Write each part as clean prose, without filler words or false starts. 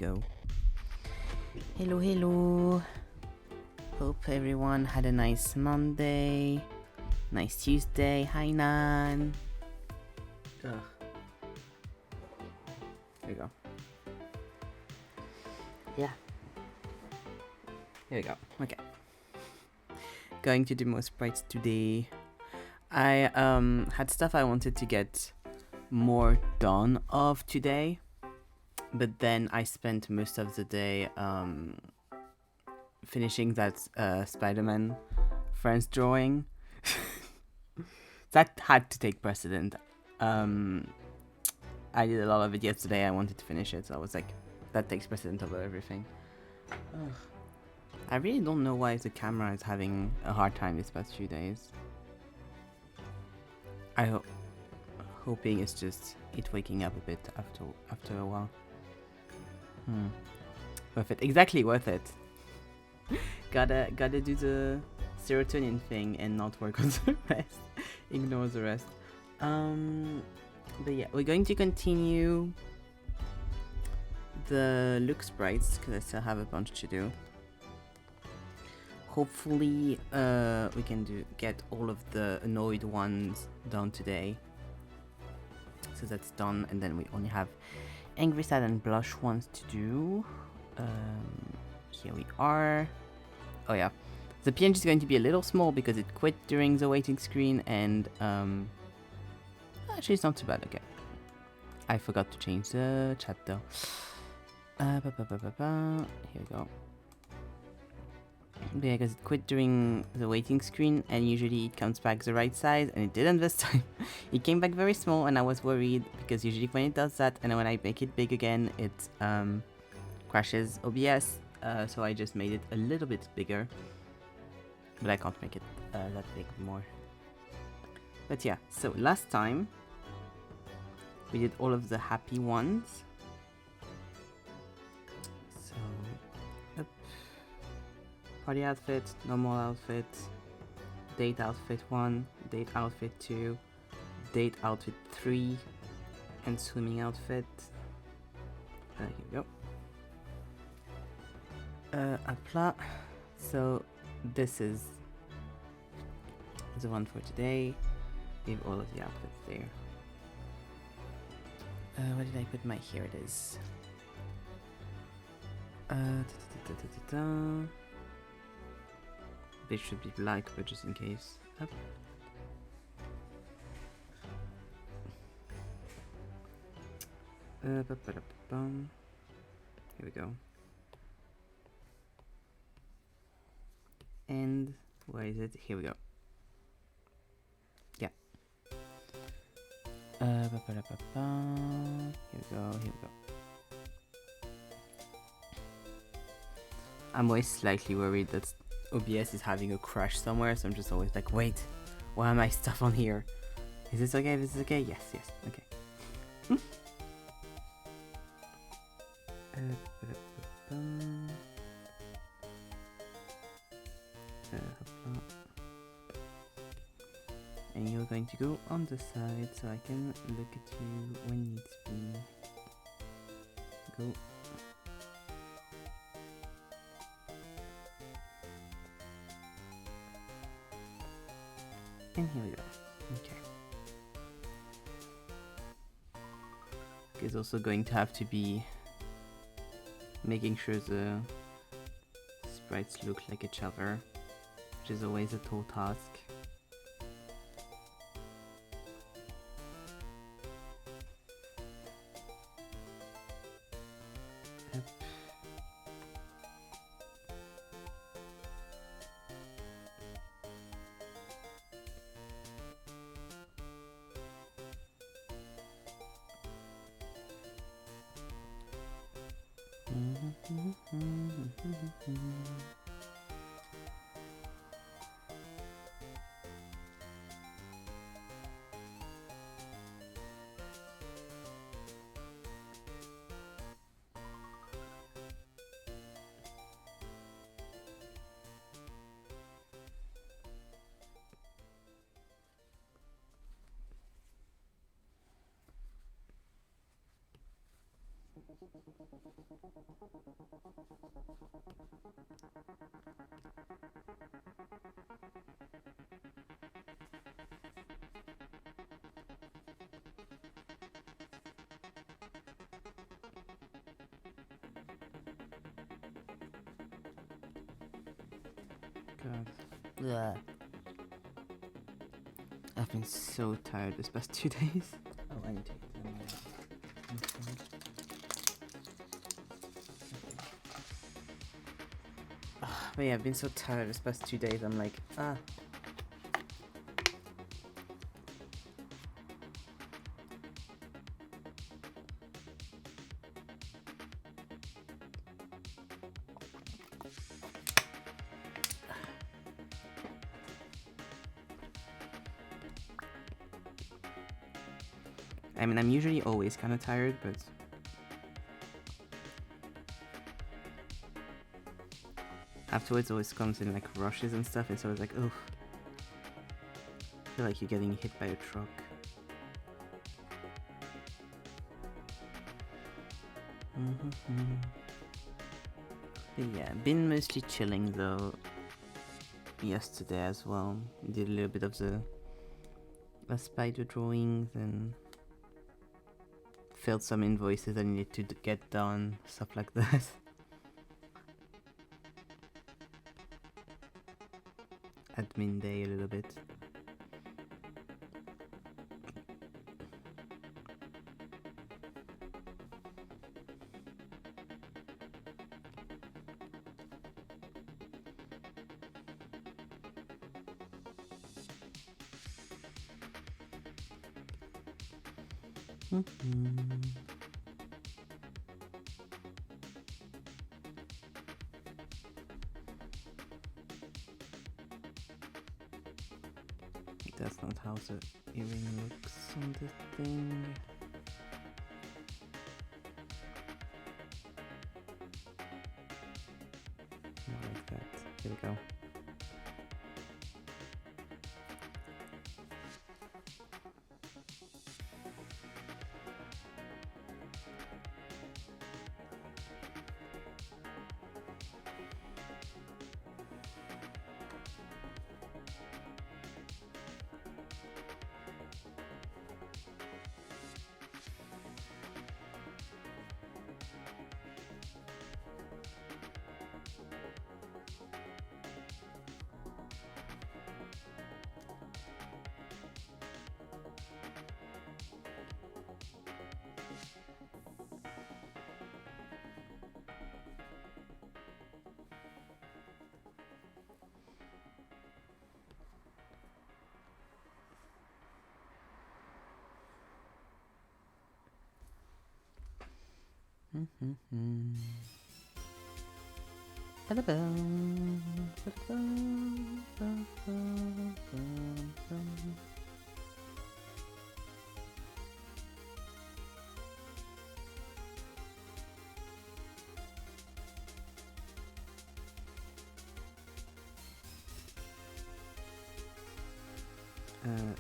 go. Hello, hello. Hope everyone had a nice Monday. Nice Tuesday. Hi, Nan. Ugh. There we go. Yeah. Here we go. Okay. Going to do more sprites today. I had stuff I wanted to get more done of today, but then I spent most of the day finishing that Spider-Man Friends drawing. That had to take precedent. I did a lot of it yesterday. I wanted to finish it, so I was like, that takes precedent over everything. Ugh. I really don't know why the camera is having a hard time these past few days. Hoping it's just it waking up a bit after a while. Worth it. Exactly, worth it. Gotta do the serotonin thing and not work on the rest. Ignore the rest. But yeah, we're going to continue the look sprites because I still have a bunch to do. Hopefully we can get all of the annoyed ones done today. So that's done, and then we only have angry, sad, and blush ones to do. Here we are. Oh yeah, the PNG is going to be a little small because it quit during the waiting screen, and actually it's not too bad. Okay, I forgot to change the chat though. Here we go. But yeah, because it quit during the waiting screen, and usually it comes back the right size, and it didn't this time. It came back very small, and I was worried because usually when it does that, and when I make it big again, it crashes OBS. So I just made it a little bit bigger, but I can't make it that big more. But yeah, so last time we did all of the happy ones. So up. Party outfit, normal outfit, date outfit 1, date outfit 2, date outfit 3, and swimming outfit. Here we go. Apply. So this is the one for today. We have all of the outfits there. Where did I put my? Here it is. It should be black, but just in case. Up. Here we go. And where is it? Here we go. Yeah. Here we go. Here we go. I'm always slightly worried that OBS is having a crash somewhere, so I'm just always like, wait, why am I stuff on here? Is this okay? Is this okay? Yes, okay. And you're going to go on the side so I can look at you when needs be. Go. And here we go. Okay. It's also going to have to be making sure the sprites look like each other, which is always a tall task. Yep. God. Ugh. I've been so tired this past 2 days. Oh, I need to eat them. But yeah, I've been so tired this past 2 days. I'm like, I mean, I'm usually always kind of tired, but afterwards always comes in like rushes and stuff, and so it's like, oh, I feel like you're getting hit by a truck. But yeah, been mostly chilling though. Yesterday as well, did a little bit of the spider drawings and filled some invoices I needed to get done, stuff like that. Admin day a little bit. That's not how the earring looks on this thing. More like that. Here we go.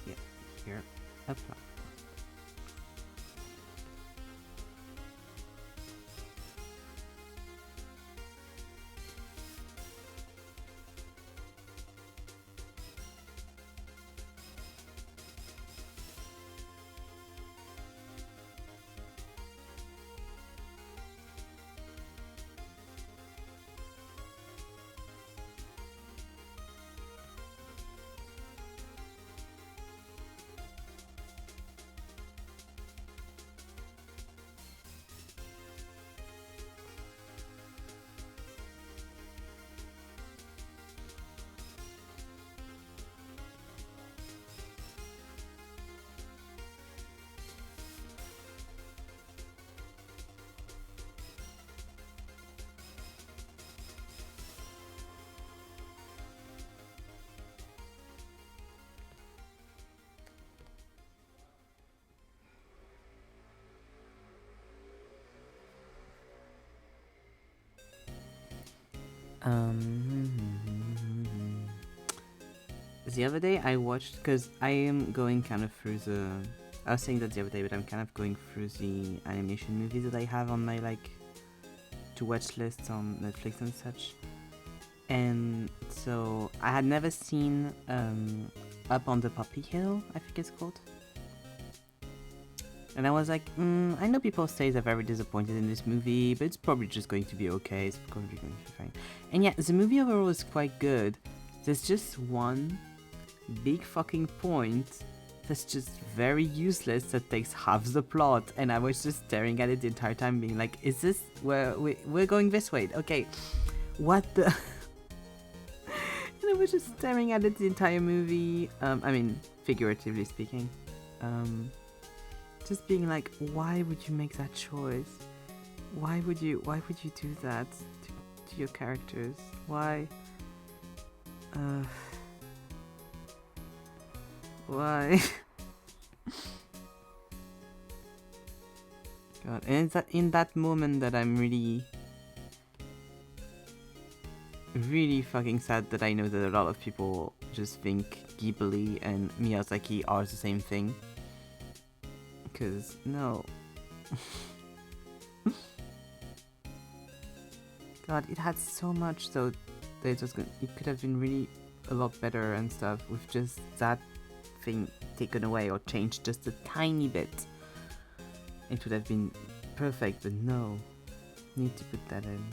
Yeah, here, apply. The other day I watched, because I am going kind of through I was saying that the other day, but I'm kind of going through the animation movies that I have on my like to watch lists on Netflix and such. And so I had never seen Up on the Poppy Hill, I think it's called. And I was like, I know people say they're very disappointed in this movie, but it's probably just going to be okay. It's probably going to be fine. And yeah, the movie overall is quite good. There's just one big fucking point that's just very useless that takes half the plot, and I was just staring at it the entire time, being like, "Is this where we're going this way? Okay, what the?" And I was just staring at it the entire movie. I mean, figuratively speaking. Just being like, why would you make that choice? Why would you do that to your characters? Why? Why? God, and it's in that moment that I'm really fucking sad that I know that a lot of people just think Ghibli and Miyazaki are the same thing. Because, no. God, it had so much though that it could have been really a lot better and stuff with just that thing taken away or changed just a tiny bit. It would have been perfect, but no. Need to put that in.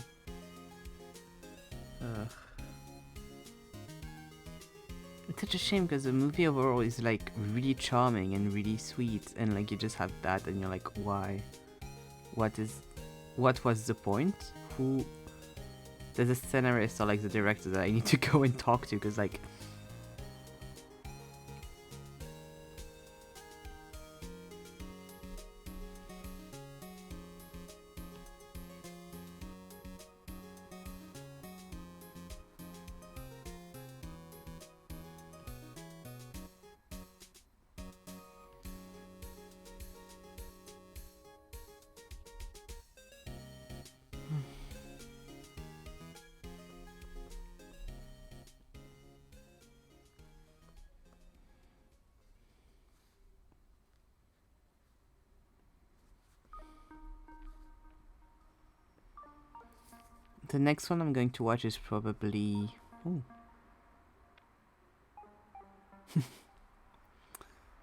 Ugh. It's such a shame because the movie overall is like really charming and really sweet, and like you just have that and you're like, why? What was the point? Who? There's a scenarist or like the director that I need to go and talk to, because like the next one I'm going to watch is probably... Ooh.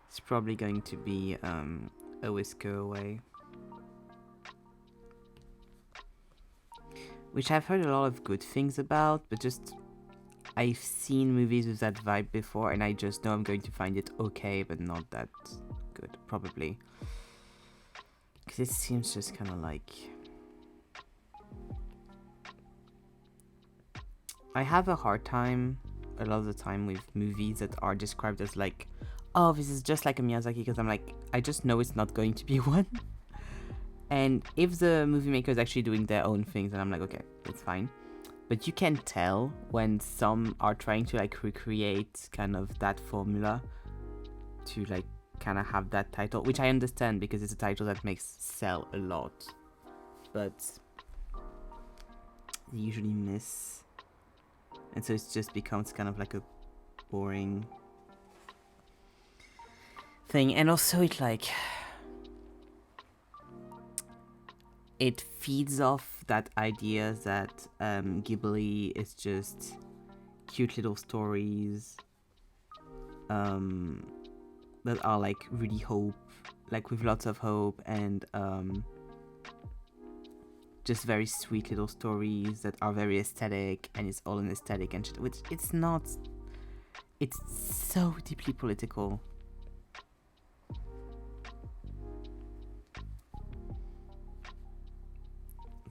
It's probably going to be A Whisker Away. Which I've heard a lot of good things about, but just... I've seen movies with that vibe before, and I just know I'm going to find it okay, but not that good, probably. Because it seems just kind of like... I have a hard time a lot of the time with movies that are described as like, oh, this is just like a Miyazaki, because I'm like, I just know it's not going to be one. And if the movie maker is actually doing their own things, then I'm like, okay, that's fine. But you can tell when some are trying to like recreate kind of that formula to like kind of have that title, which I understand because it's a title that makes sell a lot, but they usually miss. And so it just becomes kind of like a boring thing. And also it like... it feeds off that idea that Ghibli is just cute little stories that are like really with lots of hope, and just very sweet little stories that are very aesthetic, and it's all an aesthetic and shit, which it's not. It's so deeply political.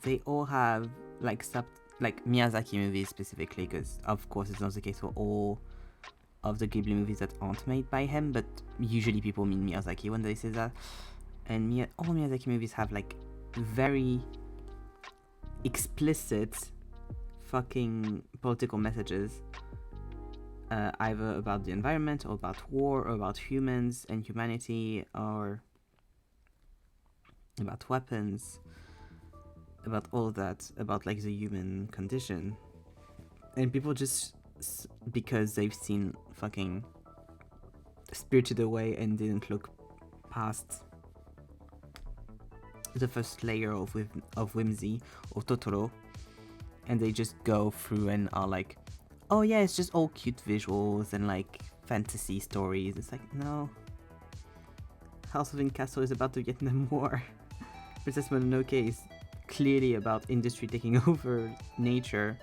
They all have like Miyazaki movies specifically, because of course it's not the case for all of the Ghibli movies that aren't made by him, but usually people mean Miyazaki when they say that. And all Miyazaki movies have like very explicit fucking political messages, either about the environment or about war or about humans and humanity, or about weapons, about all of that, about like the human condition. And people just, because they've seen fucking Spirited Away and didn't look past the first layer of whimsy of Totoro, and they just go through and are like, oh yeah, it's just all cute visuals and like fantasy stories. It's like, no. House of Castle is about the Vietnam War. Princess Mononoke is clearly about industry taking over nature.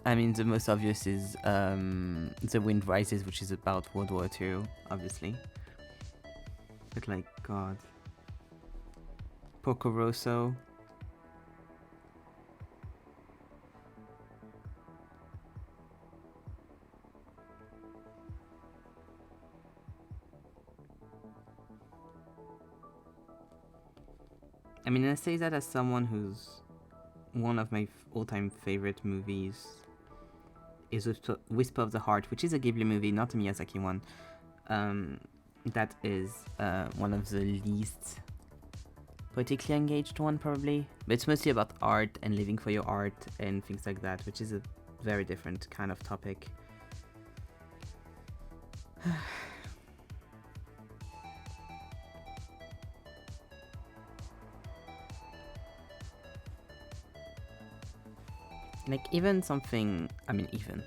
I mean, the most obvious is The Wind Rises, which is about World War II, obviously. But like, God. Porco Rosso. I mean, I say that as someone who's one of my all-time favorite movies is Whisper of the Heart, which is a Ghibli movie, not a Miyazaki one. That is one of the least politically engaged one, probably. But it's mostly about art and living for your art and things like that, which is a very different kind of topic. Like, even something, I mean, even,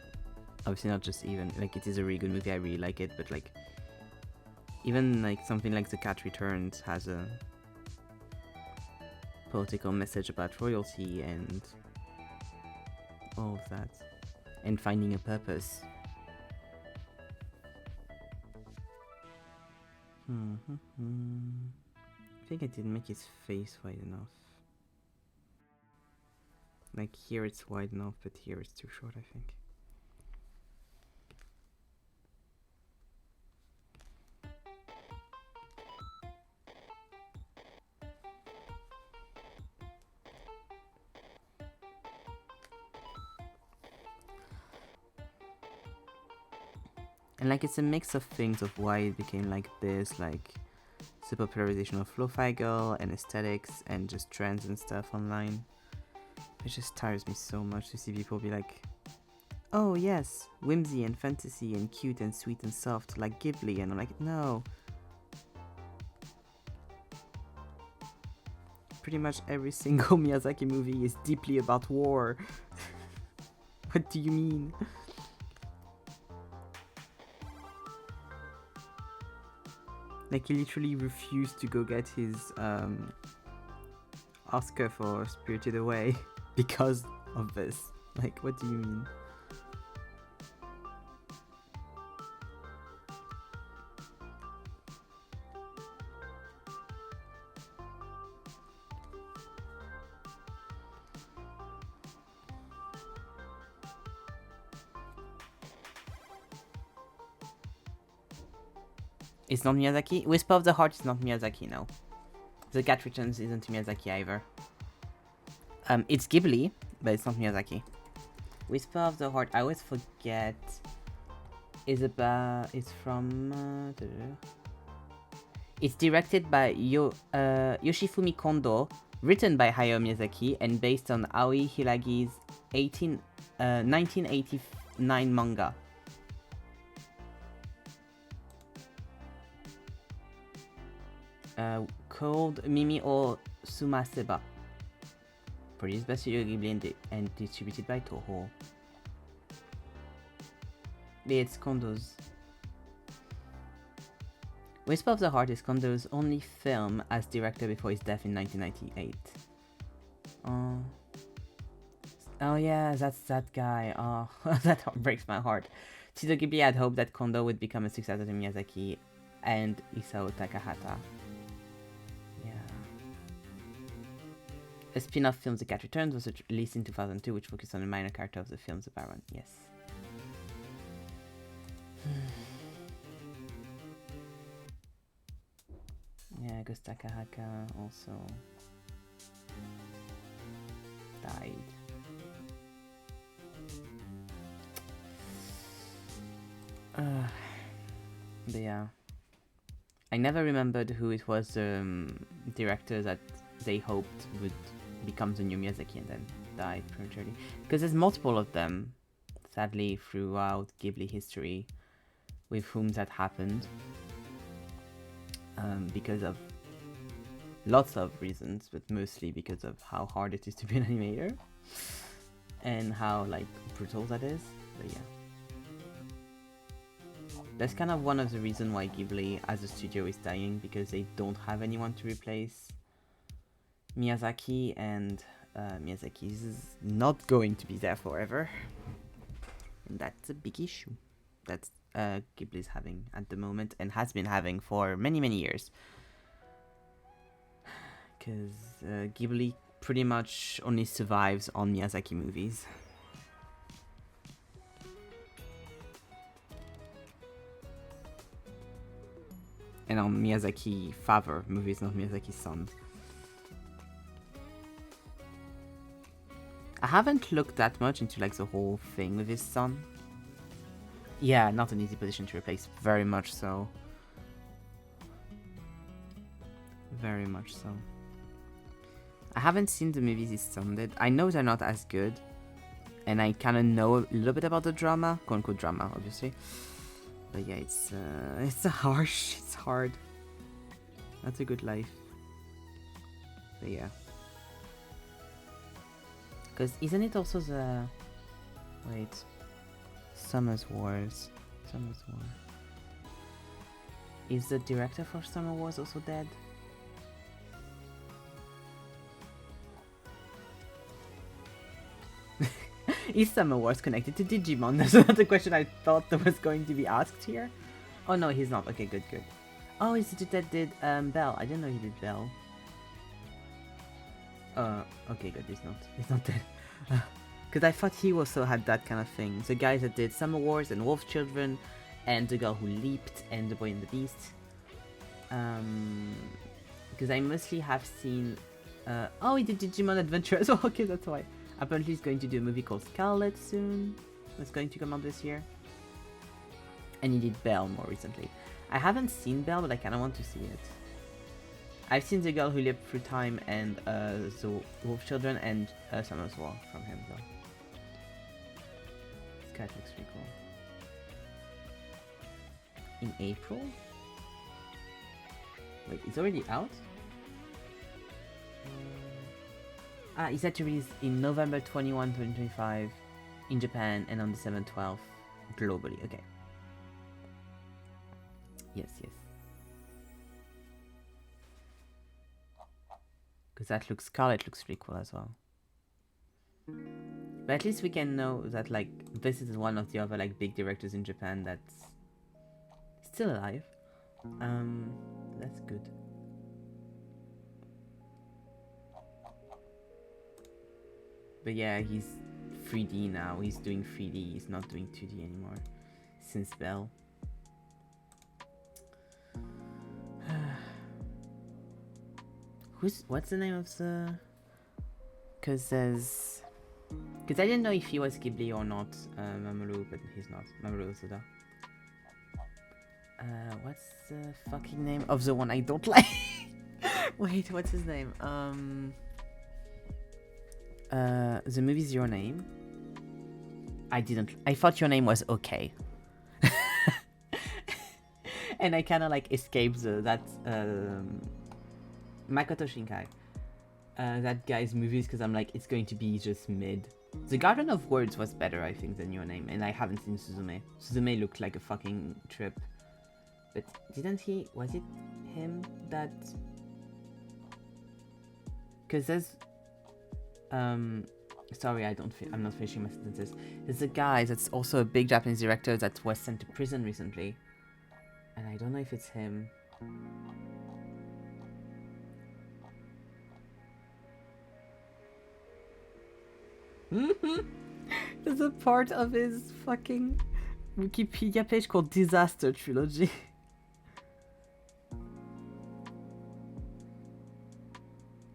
obviously not just even, like, it is a really good movie, I really like it, but like, even like something like The Cat Returns has a political message about royalty and all of that, and finding a purpose. I think I didn't make his face wide enough. Like, here it's wide enough, but here it's too short, I think. And like, it's a mix of things of why it became like this, like the popularization of lo-fi girl and aesthetics and just trends and stuff online. It just tires me so much to see people be like, oh yes, whimsy and fantasy and cute and sweet and soft like Ghibli, and I'm like, no. Pretty much every single Miyazaki movie is deeply about war. What do you mean? Like, he literally refused to go get his Oscar for Spirited Away because of this. Like, what do you mean? It's not Miyazaki? Whisper of the Heart is not Miyazaki, no. The Cat Returns isn't Miyazaki either. It's Ghibli, but it's not Miyazaki. Whisper of the Heart, I always forget, is from... It's directed by Yoshifumi Kondo, written by Hayao Miyazaki, and based on Aoi Hiragi's 1989 manga. Called Mimi o Sumaseba. Produced by Studio Ghibli and distributed by Toho. It's Kondo's. Whisper of the Heart is Kondo's only film as director before his death in 1998. Oh yeah, that's that guy. Oh, that breaks my heart. Studio Ghibli had hoped that Kondo would become a successor to Miyazaki and Isao Takahata. A spin-off film, The Cat Returns, was released in 2002, which focused on a minor character of the film, the Baron. Yes. Yeah, Ghost Takahaka also died. But yeah. I never remembered who it was, director that they hoped would become the new Miyazaki and then died prematurely. Because there's multiple of them, sadly, throughout Ghibli history, with whom that happened. because of lots of reasons, but mostly because of how hard it is to be an animator and how like brutal that is. But yeah, that's kind of one of the reasons why Ghibli as a studio is dying, because they don't have anyone to replace Miyazaki, and Miyazaki is not going to be there forever, and that's a big issue that Ghibli is having at the moment and has been having for many years, because Ghibli pretty much only survives on Miyazaki movies. And on Miyazaki father movies, not Miyazaki's son. I haven't looked that much into like the whole thing with his son. Yeah, not an easy position to replace, very much so. Very much so. I haven't seen the movies his son did. I know they're not as good, and I kind of know a little bit about the drama, quote unquote drama, obviously. But yeah, it's harsh. It's hard. That's a good life. But yeah. Because isn't it also the... Wait. Summer's Wars. Summer's War. Is the director for Summer Wars also dead? Is Summer Wars connected to Digimon? That's not the question I thought that was going to be asked here. Oh no, he's not. Okay, good. Oh, is it that did Belle? I didn't know he did Belle. Okay, good. He's not dead. Because I thought he also had that kind of thing. The guys that did Summer Wars and Wolf Children, and The Girl Who Leaped and The Boy and the Beast. Because I mostly have seen. Oh, he did Digimon Adventure as well. Okay, that's why. Apparently he's going to do a movie called Scarlet soon. That's going to come out this year. And he did Belle more recently. I haven't seen Belle, but I kind of want to see it. I've seen The Girl Who Leaped Through Time and The Wolf Children and Summer's War from him, though. This guy looks pretty cool. In April? Wait, it's already out? It's set to release in November 21, 2025 in Japan and on December 12th globally. Okay. Yes. Because that looks... Scarlet looks pretty cool as well. But at least we can know that, like, this is one of the other, like, big directors in Japan that's still alive. That's good. But yeah, he's 3D now. He's doing 3D. He's not doing 2D anymore. Since Belle. What's the name of the... Because there's... Because I didn't know if he was Ghibli or not, Mamoru, but he's not. Mamoru Osoda. What's the fucking name of the one I don't like? Wait, what's his name? The movie's Your Name. I thought Your Name was okay. And I kind of like escaped that Makoto Shinkai. That guy's movies, because I'm like, it's going to be just mid. The Garden of Words was better, I think, than Your Name, and I haven't seen Suzume. Suzume looked like a fucking trip. But didn't he... Was it him that... Because there's... Sorry, I'm not finishing my sentences. There's a guy that's also a big Japanese director that was sent to prison recently. And I don't know if it's him. There's a part of his fucking Wikipedia page called Disaster Trilogy.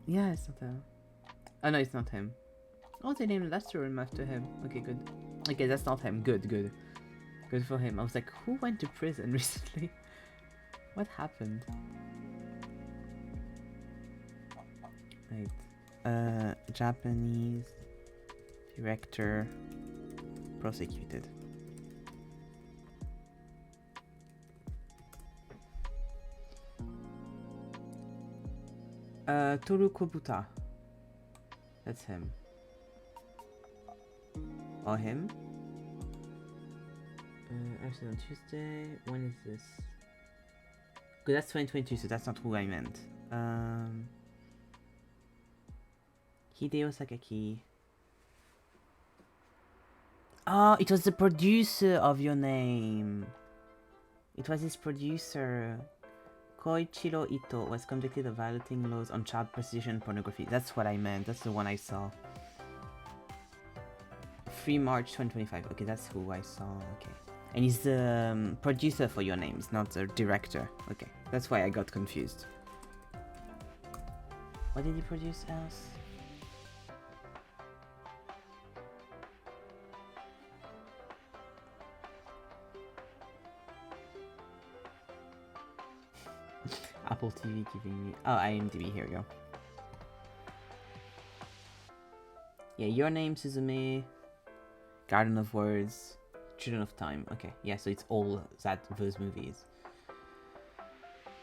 Yeah, it's not him. Oh no, it's not him. Oh, they named Last Room after him. Okay, good. Okay, that's not him. Good. Good for him. I was like, who went to prison recently? What happened? Wait. Japanese director prosecuted. Toru Kobuta. That's him. Or him. Actually on Tuesday. When is this? Good, that's 2022, so that's not who I meant. Hideo Sakaki. Oh, it was the producer of Your Name. It was his producer. Koichiro Ito was convicted of violating laws on child prostitution and pornography. That's what I meant. That's the one I saw. 3 March 2025. Okay, that's who I saw. Okay. And he's the producer for Your Name. He's not the director. Okay, that's why I got confused. What did he produce else? Apple TV giving me... Oh, IMDb, here we go. Yeah, Your Name, Suzume, Garden of Words, Children of Time. Okay, yeah, so it's all those movies.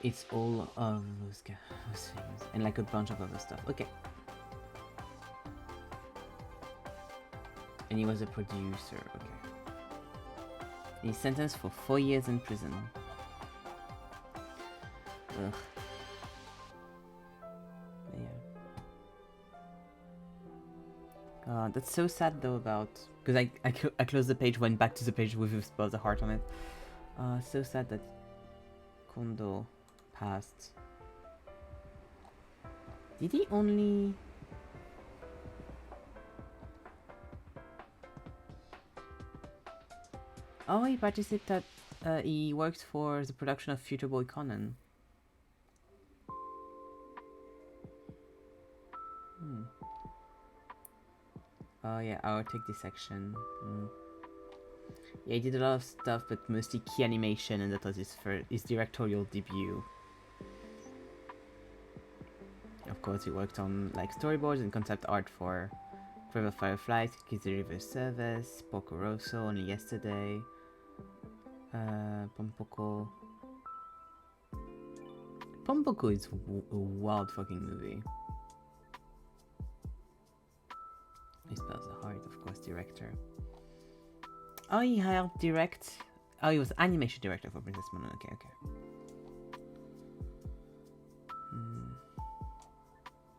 It's all of those things. And like a bunch of other stuff. Okay. And he was a producer, okay. And he's sentenced for 4 years in prison. Ugh. Yeah. That's so sad though about... Because I closed the page, went back to the page with the heart on it. So sad that Kondo passed. Did he only... Oh, he participated he worked for the production of Future Boy Conan. Oh yeah, I'll take this section. Yeah, he did a lot of stuff, but mostly key animation, and that was his directorial debut. Of course, he worked on like storyboards and concept art for Forever Fireflies, Kids the River Service, Porco Rosso, Only Yesterday, Pompoko. Pompoko is a wild fucking movie. He spells the heart, of course, director. Oh, he helped direct. Oh, he was animation director for Princess Mononoke. Okay, okay.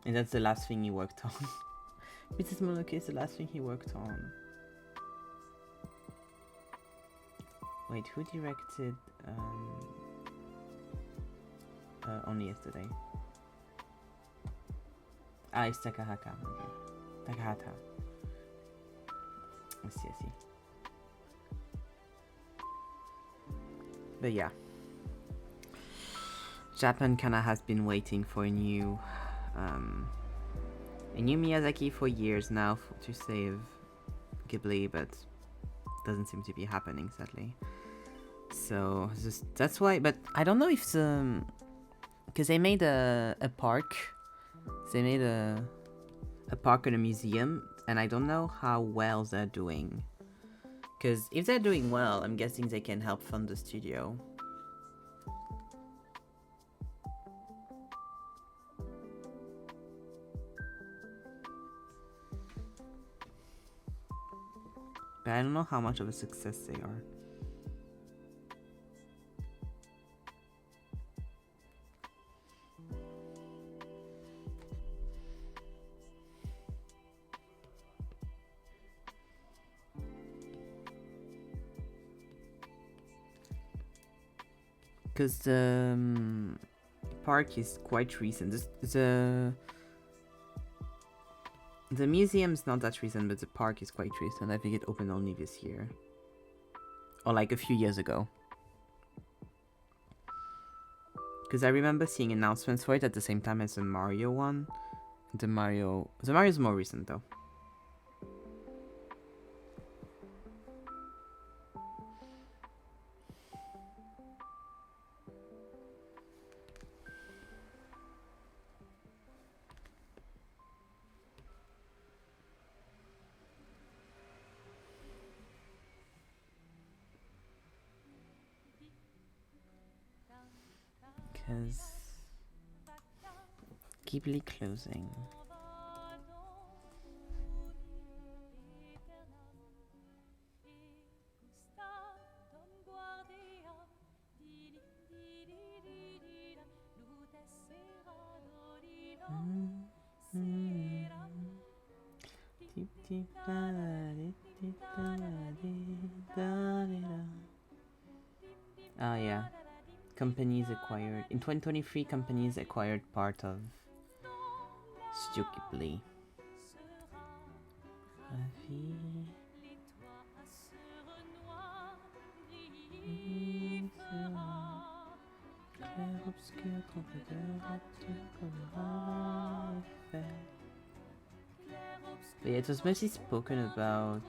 And that's the last thing he worked on. Princess Mononoke is the last thing he worked on. Wait, who directed Only Yesterday? Ah, it's Takahata. Okay. Takahata. I see, I see. But yeah. Japan kinda has been waiting for a new Miyazaki for years now to save Ghibli, but doesn't seem to be happening, sadly. So that's why. But I don't know if because they made a park. They made a park and a museum, and I don't know how well they're doing. Because if they're doing well, I'm guessing they can help fund the studio. But I don't know how much of a success they are. Because the park is quite recent. The museum's not that recent, but the park is quite recent. I think it opened only this year. Or like a few years ago. Because I remember seeing announcements for it at the same time as the Mario one. The Mario's more recent though. Ghibli closing. Ah, yeah. Companies acquired. In 2023, companies acquired part of Studio Ghibli. But yeah, it was mostly spoken about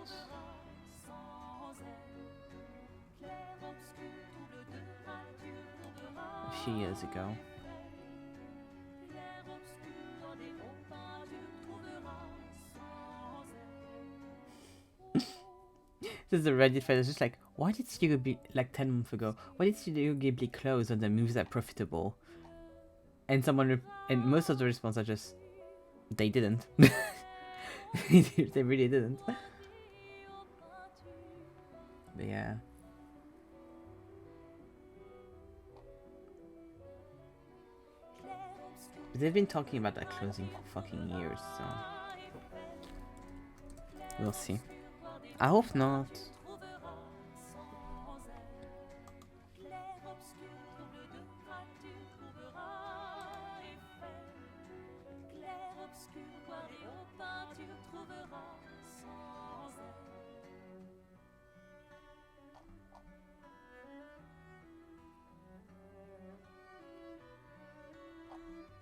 a few years ago. This is a Reddit thread. It's just like, why did Studio Ghibli, like 10 months ago, why did Studio Ghibli close when the movies are profitable? And and most of the response are just, they didn't. They really didn't. But yeah. But they've been talking about that closing for fucking years, so we'll see. I hope not.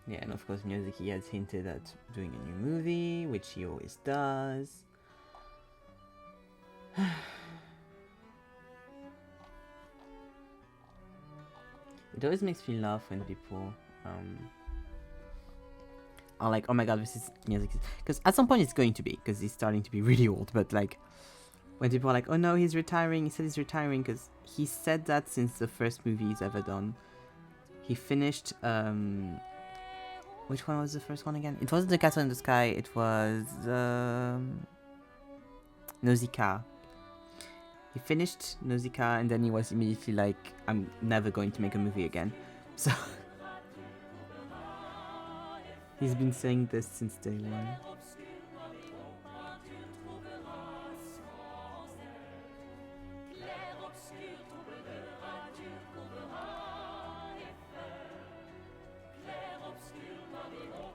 Yeah, and of course Miyazaki has hinted at doing a new movie, which he always does. It always makes me laugh when people are like, oh my god, this is Miyazaki. Because at some point it's going to be, because he's starting to be really old, but like, when people are like, oh no, he's retiring, he said he's retiring, because he said that since the first movie he's ever done. He finished, which one was the first one again? It wasn't The Castle in the Sky, it was, Nausicaa. He finished Nausicaa and then he was immediately like, I'm never going to make a movie again. So he's been saying this since day one.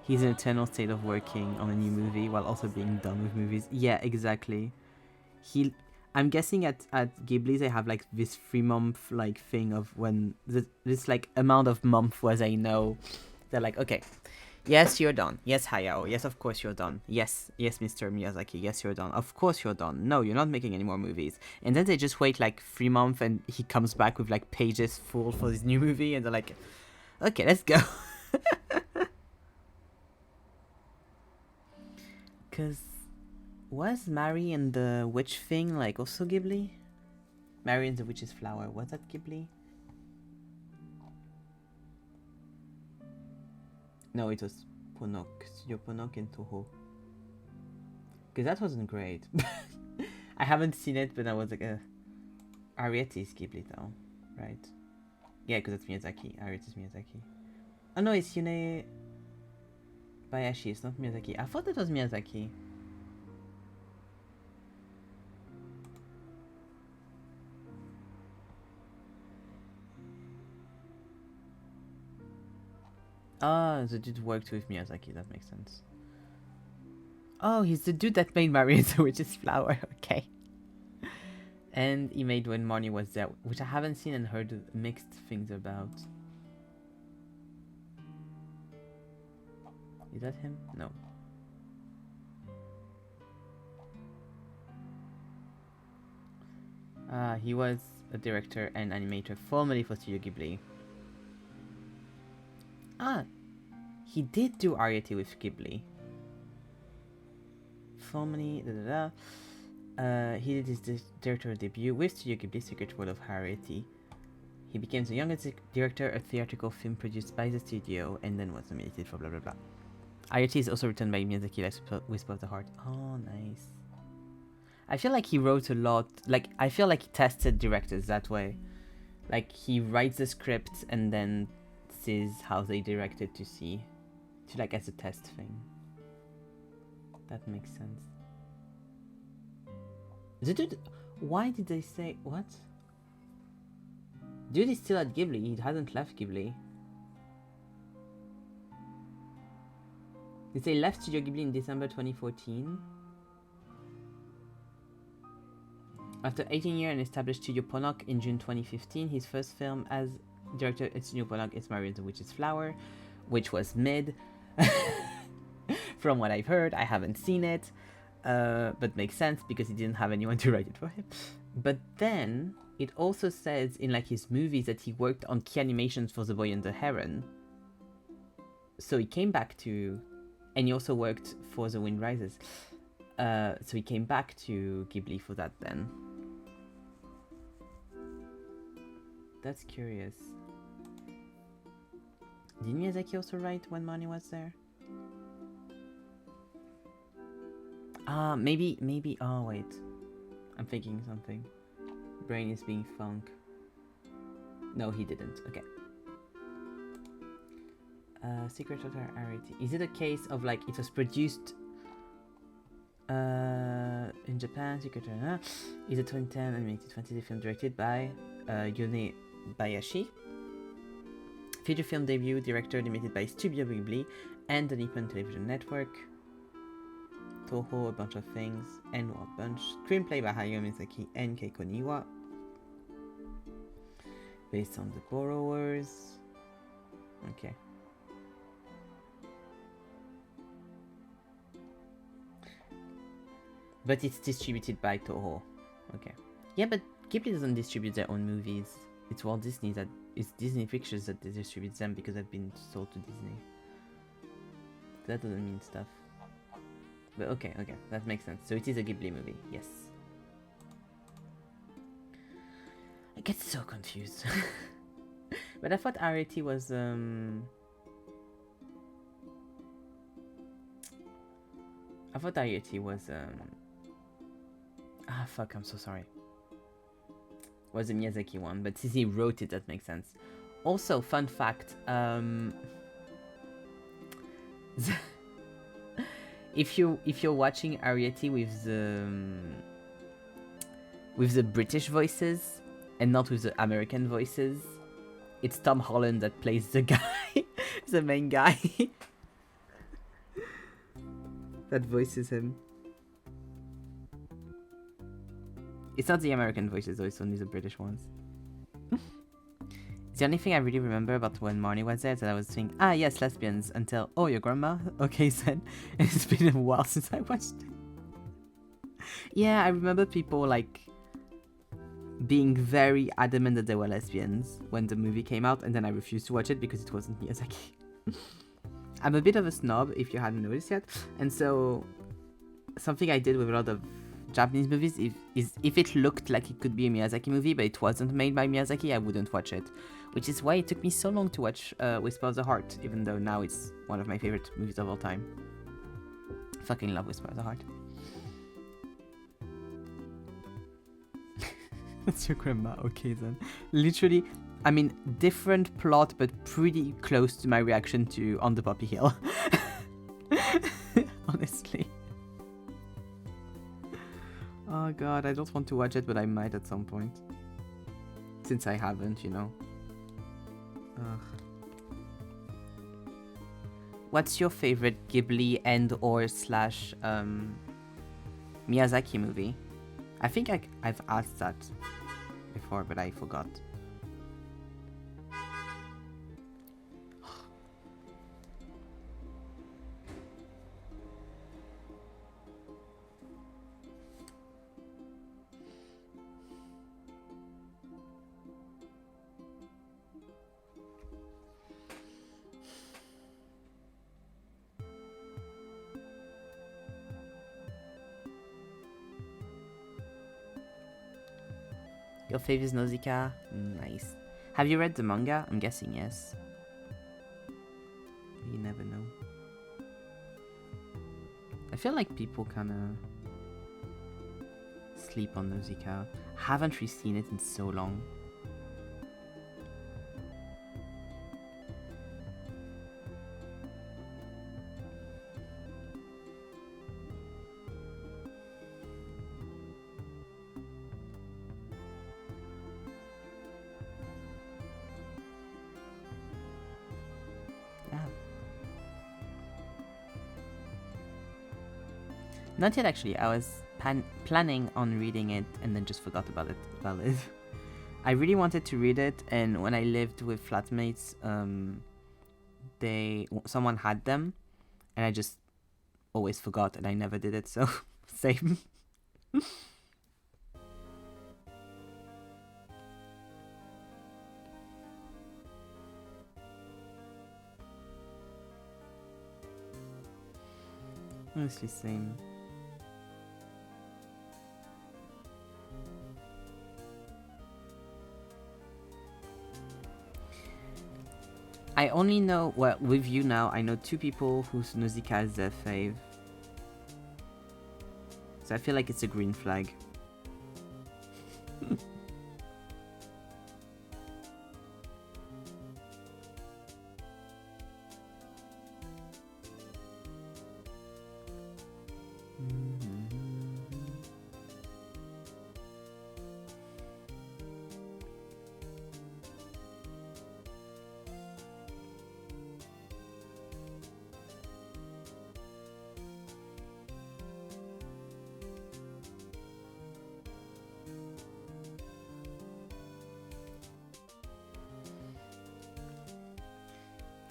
He's in an eternal state of working on a new movie while also being done with movies. Yeah, exactly. I'm guessing at Ghibli they have like this 3-month like thing of when this like amount of month where they know they're like, okay, yes, you're done. Yes, Hayao. Yes, of course you're done. Yes, Mr. Miyazaki. Yes, you're done. Of course you're done. No, you're not making any more movies. And then they just wait like 3 months and he comes back with like pages full for this new movie and they're like, okay, let's go. Because was Mary and the Witch thing like also Ghibli? Mary and the Witch's Flower, was that Ghibli? No, it was Ponok, Studio Ponok and Toho. Because that wasn't great. I haven't seen it, but I was like, Ariete is Ghibli though, right? Yeah, because it's Miyazaki. Ariete is Miyazaki. Oh no, it's Yune Bayashi, it's not Miyazaki. I thought it was Miyazaki. Ah, the dude worked with Miyazaki, that makes sense. Oh, he's the dude that made Mary and the Witch's Flower, okay. And he made When Marnie Was There, which I haven't seen and heard mixed things about. Is that him? No. He was a director and animator formerly for Studio Ghibli. He did do Ariete with Ghibli. Formerly, he did his directorial debut with Studio Ghibli Secret World of Ariete. He became the youngest director of theatrical film produced by the studio and then was nominated for blah blah blah. Ayati is also written by Miyazaki, like Whisper of the Heart. Oh, nice. I feel like he wrote a lot. Like, I feel like he tested directors that way. Like, he writes the script and then sees how they direct it to see. To, like, as a test thing. That makes sense. The dude... Why did they say... What? Dude is still at Ghibli. He hasn't left Ghibli. They say left Studio Ghibli in December 2014. After 18 years and established Studio Ponok in June 2015, his first film as director at Studio Ponok is Mario and the Witch's Flower, which was mid. From what I've heard, I haven't seen it, but makes sense because he didn't have anyone to write it for him. But then it also says in like his movies that he worked on key animations for The Boy and the Heron. So he came back to, and he also worked for The Wind Rises. So he came back to Ghibli for that then. That's curious. Did Miyazaki also write When Money Was There? Maybe, oh wait. I'm thinking something. Brain is being funk. No, he didn't, okay. Secret of Rarity. Is it a case of like, it was produced in Japan, Secret of is a 2010 animated fantasy film directed by Yone Bayashi. Feature film debut, director animated by Studio Ghibli and the Nippon Television Network. Toho, a bunch of things, and a bunch. Screenplay by Hayao Miyazaki and Keiko Niwa. Based on The Borrowers. Okay. But it's distributed by Toho. Okay. Yeah, but Ghibli doesn't distribute their own movies. It's Walt Disney that... It's Disney Pictures that distributes them because they've been sold to Disney. That doesn't mean stuff. But okay, that makes sense. So it is a Ghibli movie, yes. I get so confused. But I thought Arity was I thought Arity was ah fuck, I'm so sorry. Was a Miyazaki one, but since he wrote it, that makes sense. Also, fun fact, if you're watching Ariety with the British voices and not with the American voices, it's Tom Holland that plays the guy, the main guy that voices him. It's not the American voices though, it's only the British ones. The only thing I really remember about When Marnie Was There is that I was thinking, ah yes, lesbians, until, oh, your grandma? Okay, then. It's been a while since I watched it. Yeah, I remember people, like, being very adamant that they were lesbians when the movie came out, and then I refused to watch it because it wasn't Miyazaki. I'm a bit of a snob, if you hadn't noticed yet, and so something I did with a lot of Japanese movies is if it looked like it could be a Miyazaki movie, but it wasn't made by Miyazaki, I wouldn't watch it. Which is why it took me so long to watch Whisper of the Heart, even though now it's one of my favorite movies of all time. Fucking love Whisper of the Heart. That's your grandma, okay then. Literally, I mean, different plot, but pretty close to my reaction to On the Poppy Hill. Honestly. Oh god, I don't want to watch it, but I might at some point. Since I haven't, you know. Ugh. What's your favorite Ghibli and or slash Miyazaki movie? I think I've asked that before, but I forgot. Your fave is Nausicaa? Nice. Have you read the manga? I'm guessing yes. You never know. feel like people kind of sleep on Nausicaa. Haven't really seen it in so long. Not yet, actually. I was planning on reading it and then just forgot about it. I really wanted to read it, and when I lived with flatmates, someone had them, and I just always forgot, and I never did it. So same. Honestly, same. I only know, well, with you now, I know 2 people whose Nausicaa is their fave. So I feel like it's a green flag.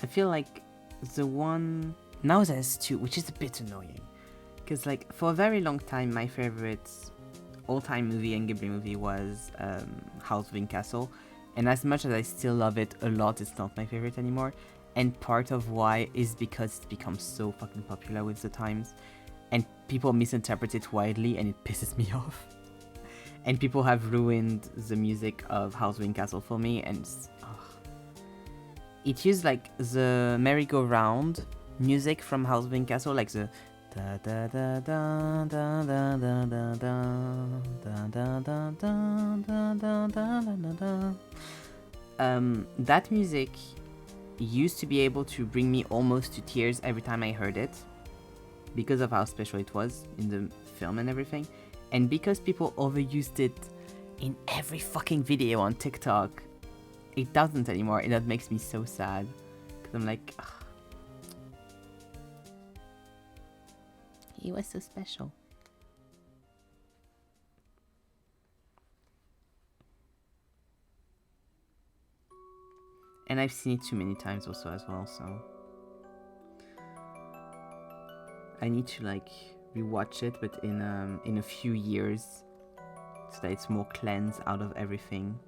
I feel like the one... Now there's 2, which is a bit annoying. Because, like, for a very long time, my favorite all-time movie and Ghibli movie was Howl's Castle. And as much as I still love it a lot, it's not my favorite anymore. And part of why is because it's become so fucking popular with the times. And people misinterpret it widely, and it pisses me off. And people have ruined the music of Howl's Castle for me, and... It used like the merry-go-round music from Howl's Castle, like the da da da da da da da da da da da da da da da. That music used to be able to bring me almost to tears every time I heard it, because of how special it was in the film and everything, and because people overused it in every fucking video on TikTok. It doesn't anymore, and that makes me so sad. Because I'm like, ugh. He was so special. And I've seen it too many times also as well, so... I need to like rewatch it, but in a few years, so that it's more cleansed out of everything.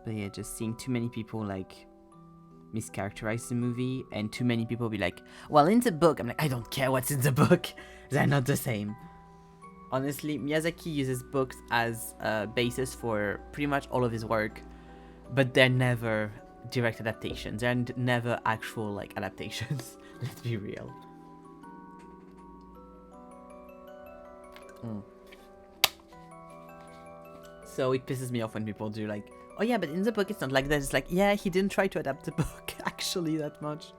But yeah, just seeing too many people like mischaracterize the movie, and too many people be like, well, in the book, I'm like, I don't care what's in the book. They're not the same. Honestly, Miyazaki uses books as a basis for pretty much all of his work, but they're never direct adaptations. They're never actual like adaptations. Let's be real. So it pisses me off when people do like, oh yeah, but in the book it's not like that. It's like, yeah, he didn't try to adapt the book actually that much.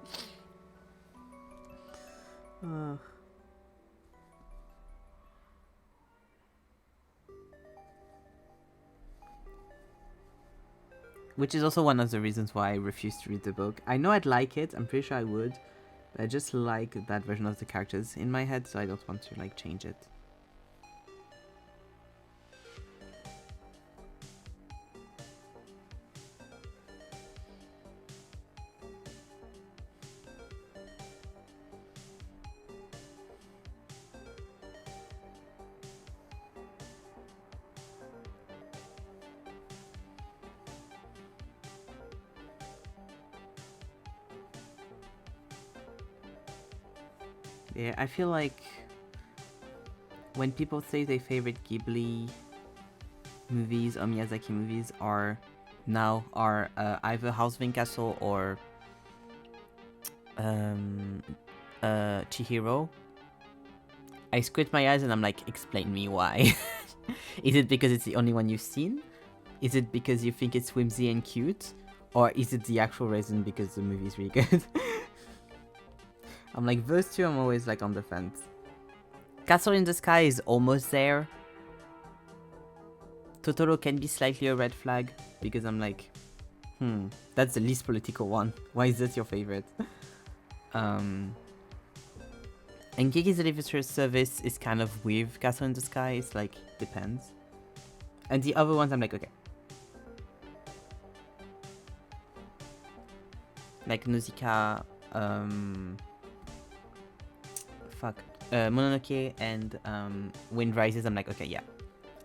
Which is also one of the reasons why I refuse to read the book. I know I'd like it, I'm pretty sure I would, but I just like that version of the characters in my head, so I don't want to like change it. Yeah, I feel like when people say their favorite Ghibli movies or Miyazaki movies are either House of Castle or Chihiro, I squint my eyes and I'm like, explain me why. Is it because it's the only one you've seen? Is it because you think it's whimsy and cute? Or is it the actual reason because the movie's really good? I'm like, those two I'm always like on the fence. Castle in the Sky is almost there. Totoro can be slightly a red flag because I'm like, that's the least political one. Why is that your favorite? And Kiki's Delivery Service is kind of with Castle in the Sky. It's like, depends. And the other ones I'm like, okay. Like Nausicaa, Mononoke and Wind Rises, I'm like, okay, yeah.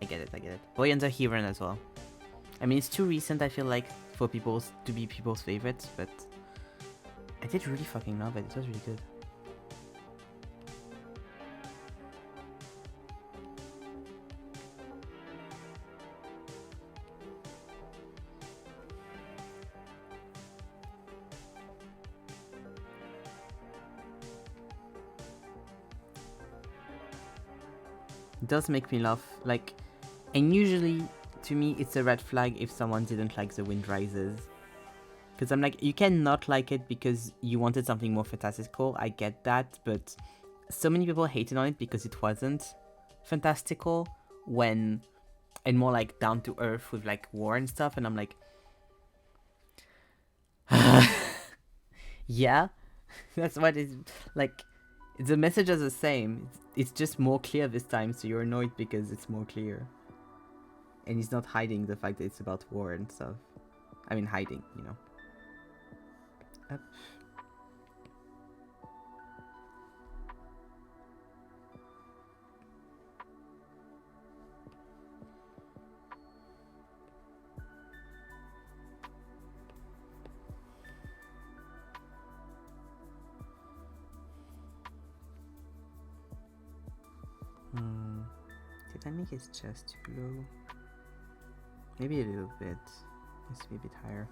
I get it. Boy and the Heron as well. I mean, it's too recent, I feel like, for people to be people's favorites, but I did really fucking love it. It was really good. It does make me laugh, like, and usually, to me, it's a red flag if someone didn't like The Wind Rises. Because I'm like, you cannot like it because you wanted something more fantastical, I get that, but so many people hated on it because it wasn't fantastical and more like down to earth with like war and stuff, and I'm like, yeah, that's what it's like. The message is the same. It's just more clear this time, so you're annoyed because it's more clear. And he's not hiding the fact that it's about war and stuff. I mean, hiding, you know. Up. Did I make his chest too low? Maybe a little bit. Needs to be a bit higher.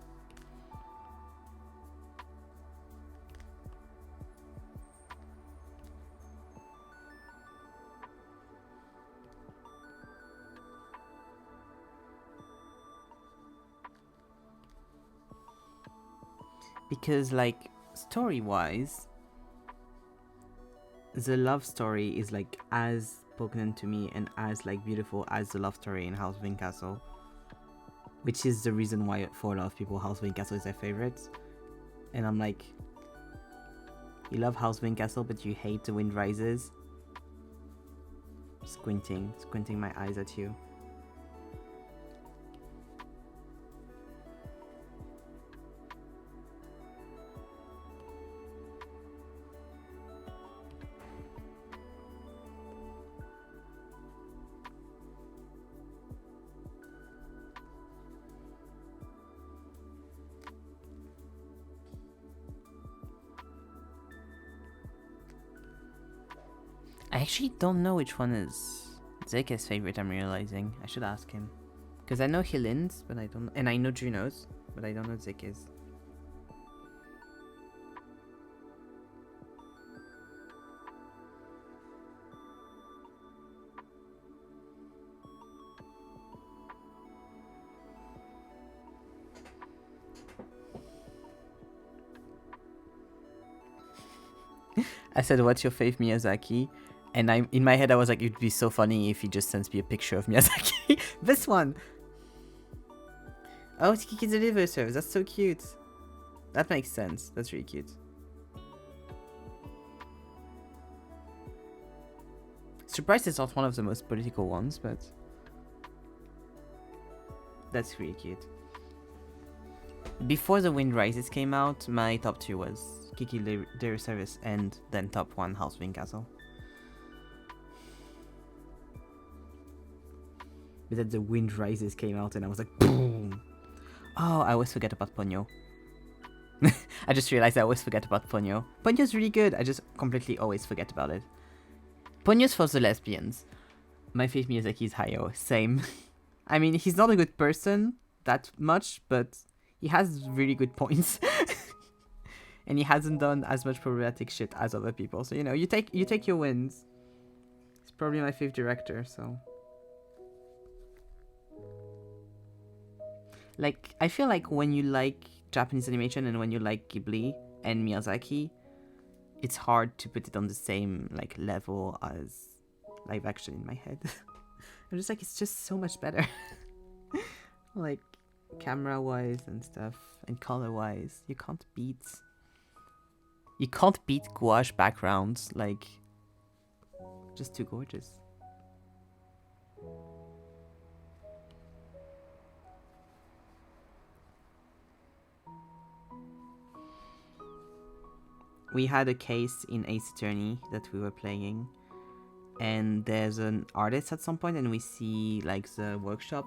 Because, like, story-wise, the love story is, like, as poignant to me and as, like, beautiful as the love story in House of Castle. Which is the reason why, for a lot of people, House of Castle is their favorite. And I'm like, you love House of Castle, but you hate The Wind Rises? Squinting my eyes at you. I actually don't know which one is Zeke's favorite, I'm realizing. I should ask him. Because I know Hylin's, but I don't know. And I know Juno's, but I don't know Zeke's. I said, what's your fave Miyazaki? And in my head, I was like, it'd be so funny if he just sends me a picture of Miyazaki. This one! Oh, it's Kiki's Delivery Service. That's so cute. That makes sense. That's really cute. Sprites is not one of the most political ones, but that's really cute. Before The Wind Rises came out, my top 2 was Kiki Delivery Service and then top 1 House of Castle. But then The Wind Rises came out and I was like, boom! Oh, I always forget about Ponyo. I just realized I always forget about Ponyo. Ponyo's really good, I just completely always forget about it. Ponyo's for the lesbians. My favorite Miyazaki is Hayao, same. I mean, he's not a good person that much, but he has really good points. And he hasn't done as much problematic shit as other people. So, you know, you take your wins. probably my favorite director, so. Like, I feel like when you like Japanese animation and when you like Ghibli and Miyazaki, it's hard to put it on the same, like, level as live action in my head. I'm just like, it's just so much better. Like, camera-wise and stuff, and color-wise, you can't beat gouache backgrounds, like, just too gorgeous. We had a case in Ace Attorney that we were playing, and there's an artist at some point, and we see like the workshop,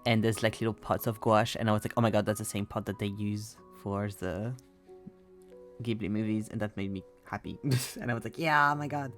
and there's like little pots of gouache, and I was like, oh my god, that's the same pot that they use for the Ghibli movies, and that made me happy. And I was like, yeah, oh my god.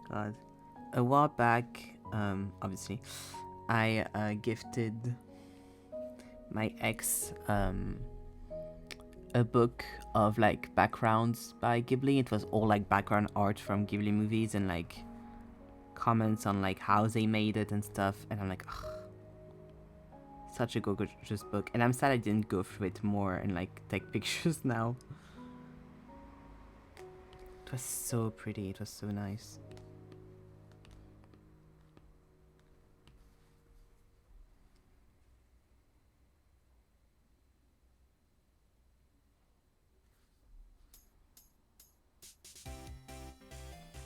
God. A while back, obviously, I gifted my ex a book of like backgrounds by Ghibli. It was all like background art from Ghibli movies and like comments on like how they made it and stuff. And I'm like, ugh, such a gorgeous book. And I'm sad I didn't go through it more and like take pictures now. It was so pretty. It was so nice.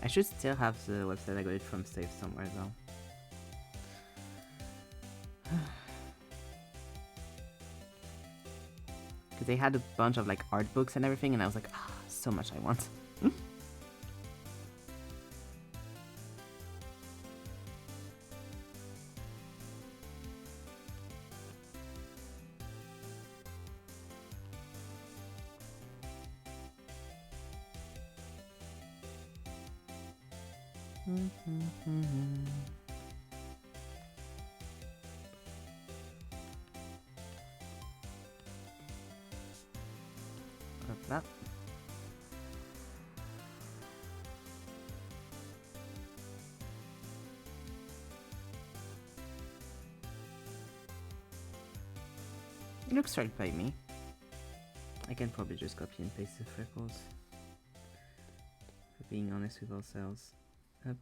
I should still have the website. I got it from Save somewhere though. Because they had a bunch of like art books and everything, and I was like, ah, so much I want. That. It looks right by me. I can probably just copy and paste the freckles. For being honest with ourselves. Up.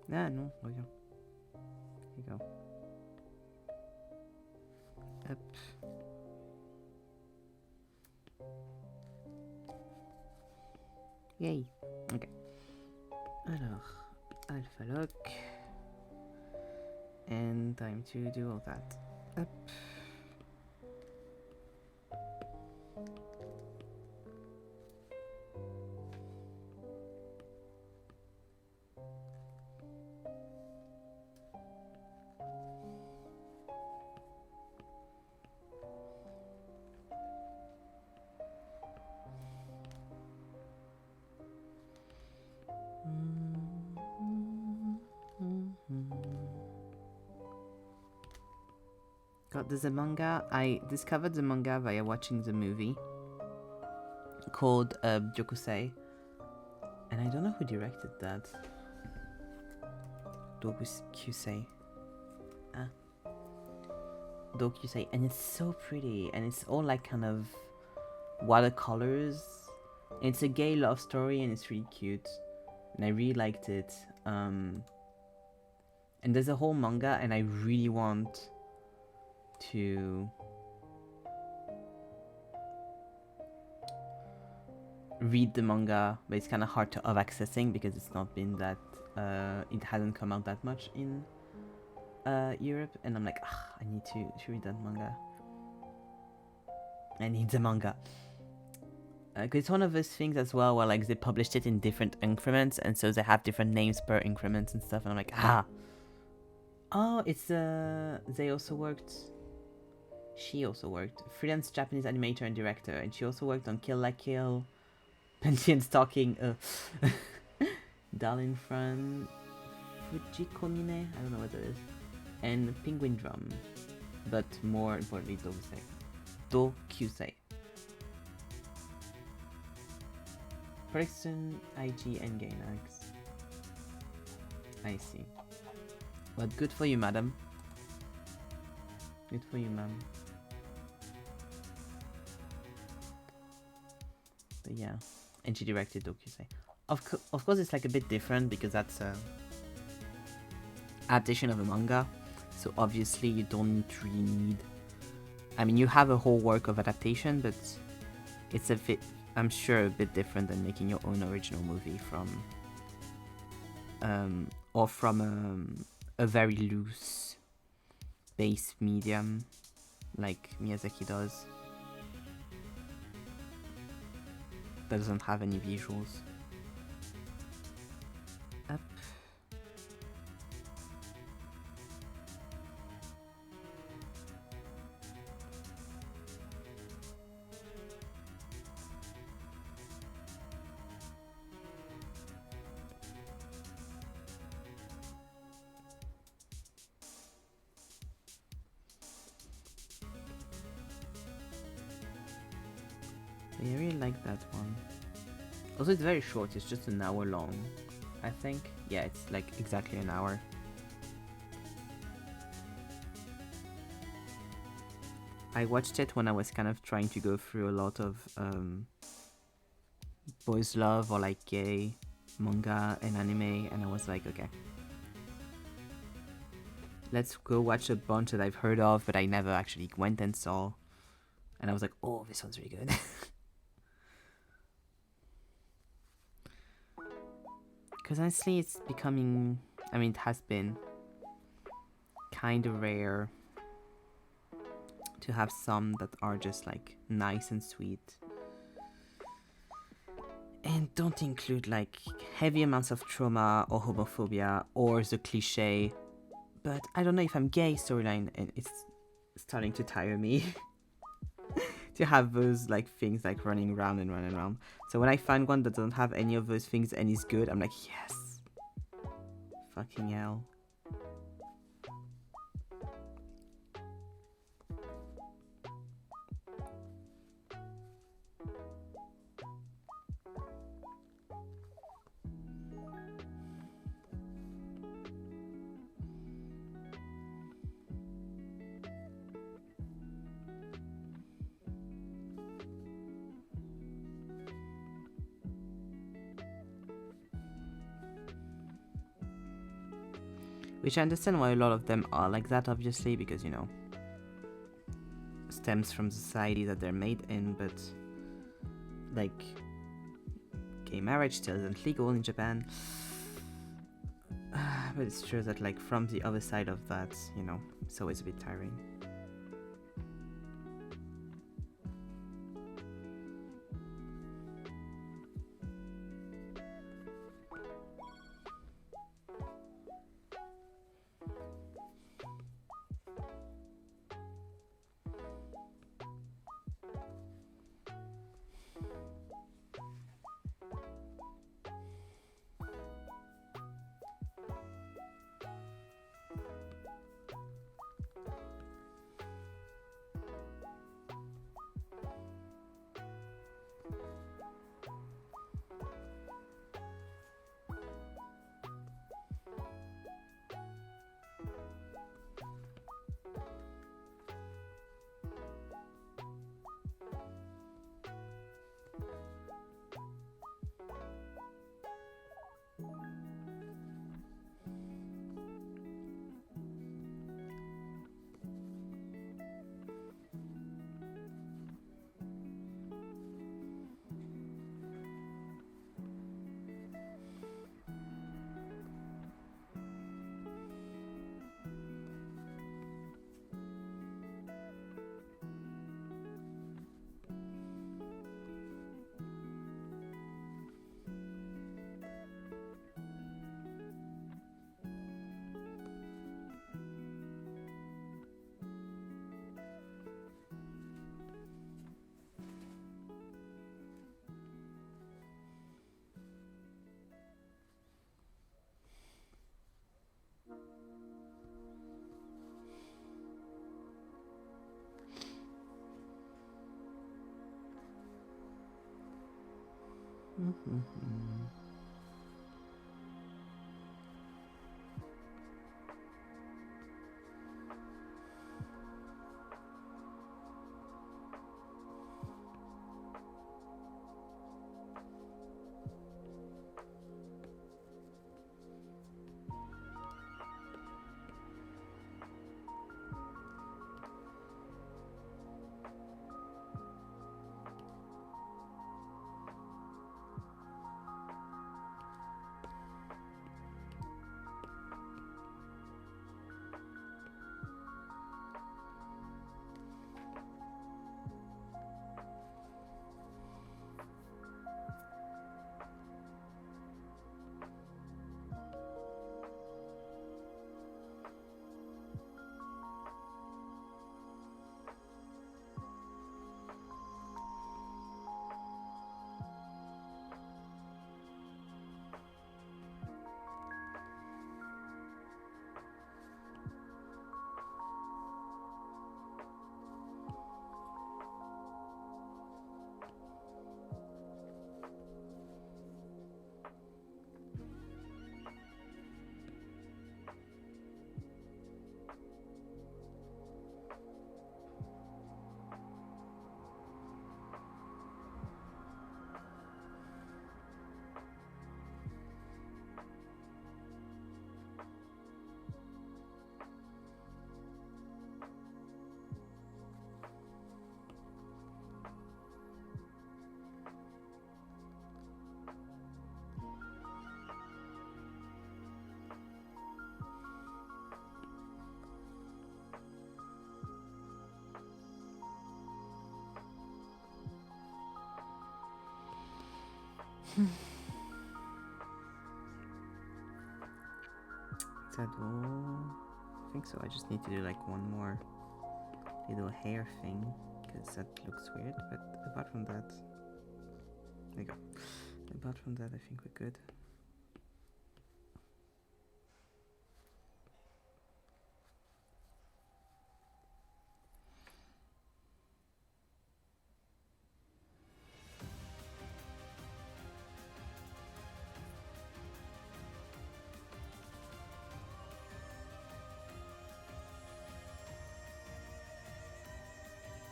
Ah, non, regarde. Here you go. Hop. Yay. Ok. Alors, alpha lock. And time to do all that. Hop. God, there's a manga. I discovered the manga via watching the movie called Byokusei. And I don't know who directed that. Dokusei. Dokusei. And it's so pretty. And it's all like kind of watercolors. And it's a gay love story and it's really cute. And I really liked it. And there's a whole manga and I really want to read the manga, but it's kind of hard of accessing because it's not been that it hasn't come out that much in Europe, and I'm like, I need to read that manga. I need the manga. Because it's one of those things as well where like they published it in different increments, and so they have different names per increments and stuff, and I'm like, oh, it's they also worked. She also worked freelance Japanese animator and director, and she also worked on Kill la Kill, Pension Stalking, Darling Fran, Fujikomine, I don't know what that is, and Penguin Drum, but more importantly, Dokusei. Person, IG, and Gainax. I see. But good for you, madam. Good for you, ma'am. But yeah, and she directed Dokusei. Of course, it's like a bit different because that's a adaptation of a manga. So obviously, you don't really need. I mean, you have a whole work of adaptation, but it's a bit, I'm sure, a bit different than making your own original movie from, or from a very loose base medium, like Miyazaki does. That doesn't have any visuals. Up. I really like that one. Also, it's very short. It's just an hour long, I think. Yeah, it's like exactly an hour. I watched it when I was kind of trying to go through a lot of boys love or like gay manga and anime, and I was like, okay, let's go watch a bunch that I've heard of but I never actually went and saw, and I was like, oh, this one's really good. Because honestly, it's becoming, I mean, it has been kind of rare to have some that are just like nice and sweet and don't include like heavy amounts of trauma or homophobia or the cliche, but I don't know if I'm gay storyline, and it's starting to tire me to have those like things like running around and running around. So when I find one that doesn't have any of those things and is good, I'm like, yes, fucking hell. Which I understand why a lot of them are like that, obviously, because, you know, stems from the society that they're made in, but, like, gay marriage still isn't legal in Japan. But it's true that, like, from the other side of that, you know, it's always a bit tiring. Is that all? I think so. I just need to do like one more little hair thing because that looks weird. But apart from that, there you go. Apart from that, I think we're good.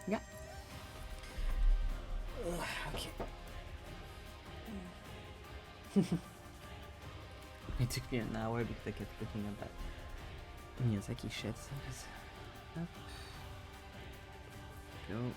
Yeah. Okay. It took me an hour because I kept looking at that Miyazaki shit. So just up. Go.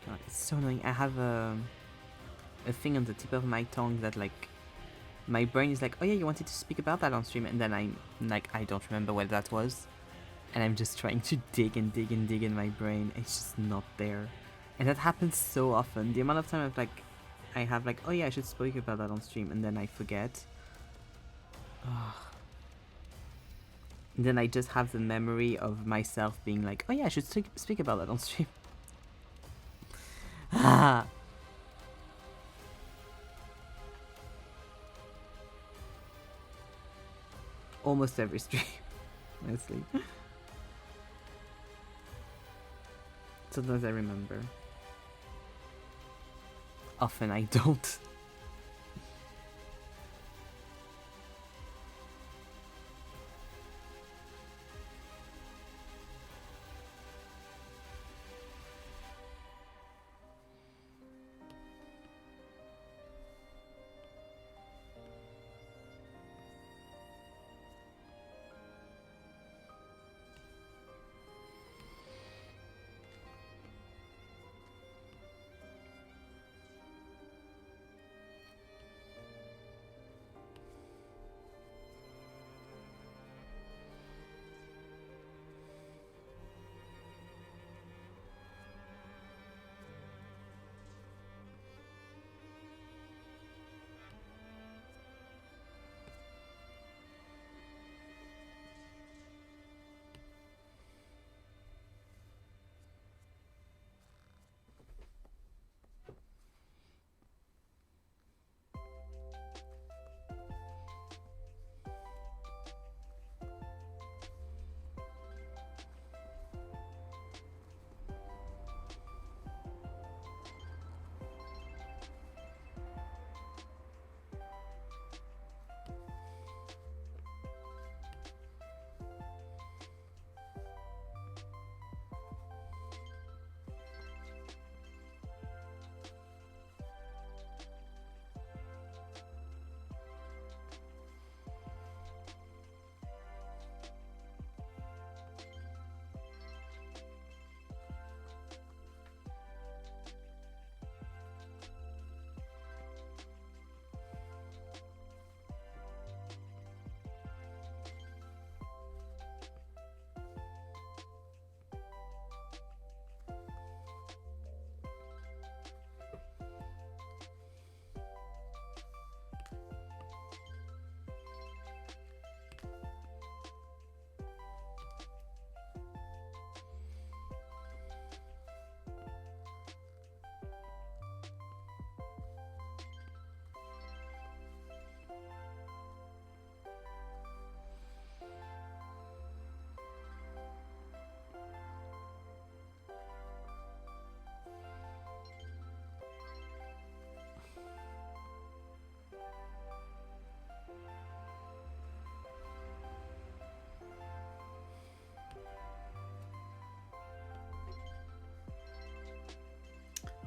God, it's so annoying. I have a thing on the tip of my tongue that like my brain is like, oh yeah, you wanted to speak about that on stream, and then I'm like, I don't remember what that was, and I'm just trying to dig and dig and dig in my brain. It's just not there, and that happens so often. The amount of time I have like, oh yeah, I should speak about that on stream, and then I forget. And then I just have the memory of myself being like, oh yeah, I should speak about that on stream. Almost every stream, honestly. Sometimes I remember. Often I don't.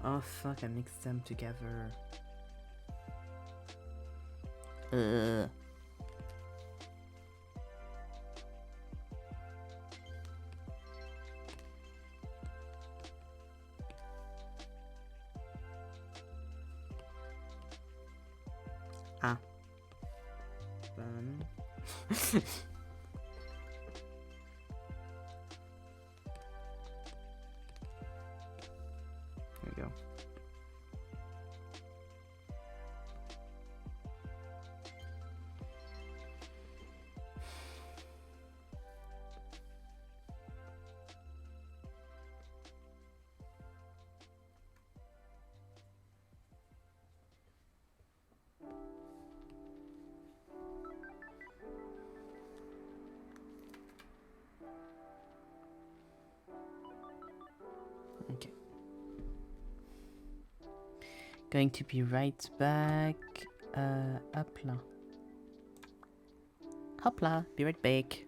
Oh fuck, I mixed them together. Ah. Fun. There we go. Okay. Going to be right back. Hopla. Hopla, be right back.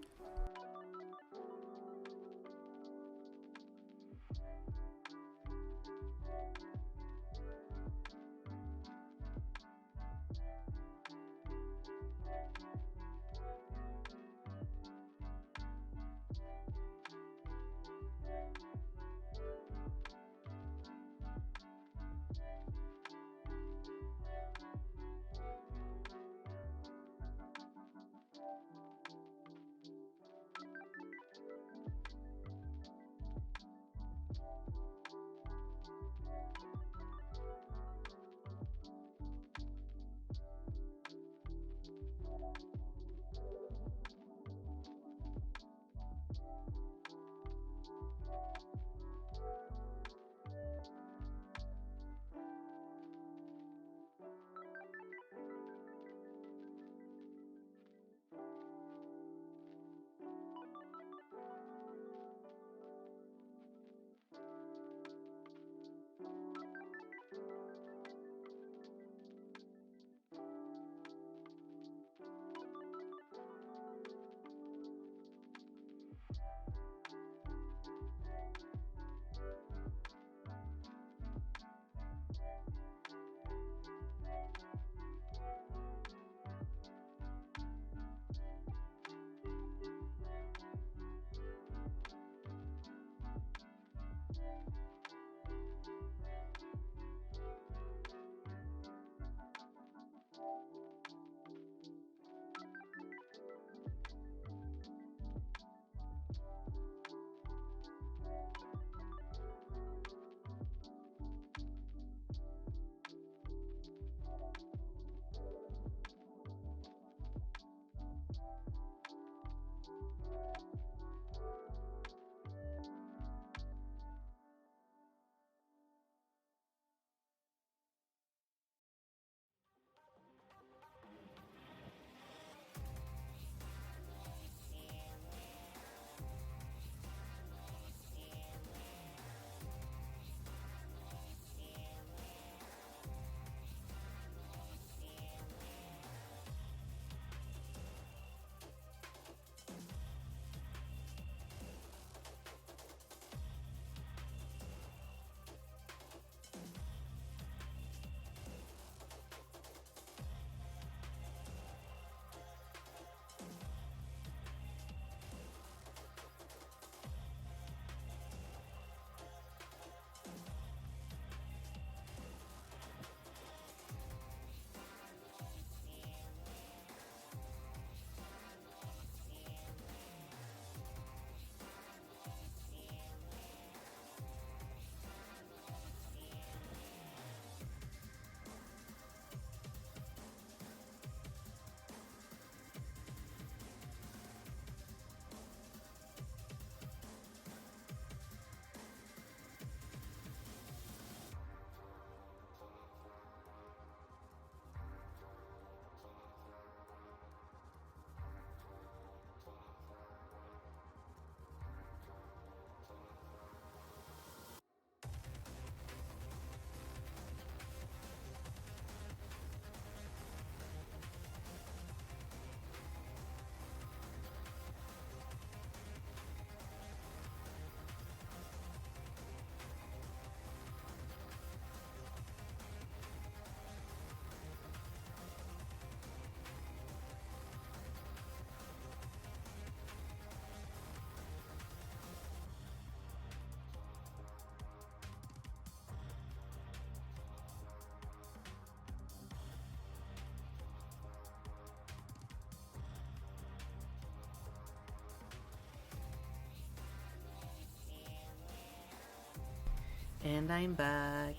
And I'm back.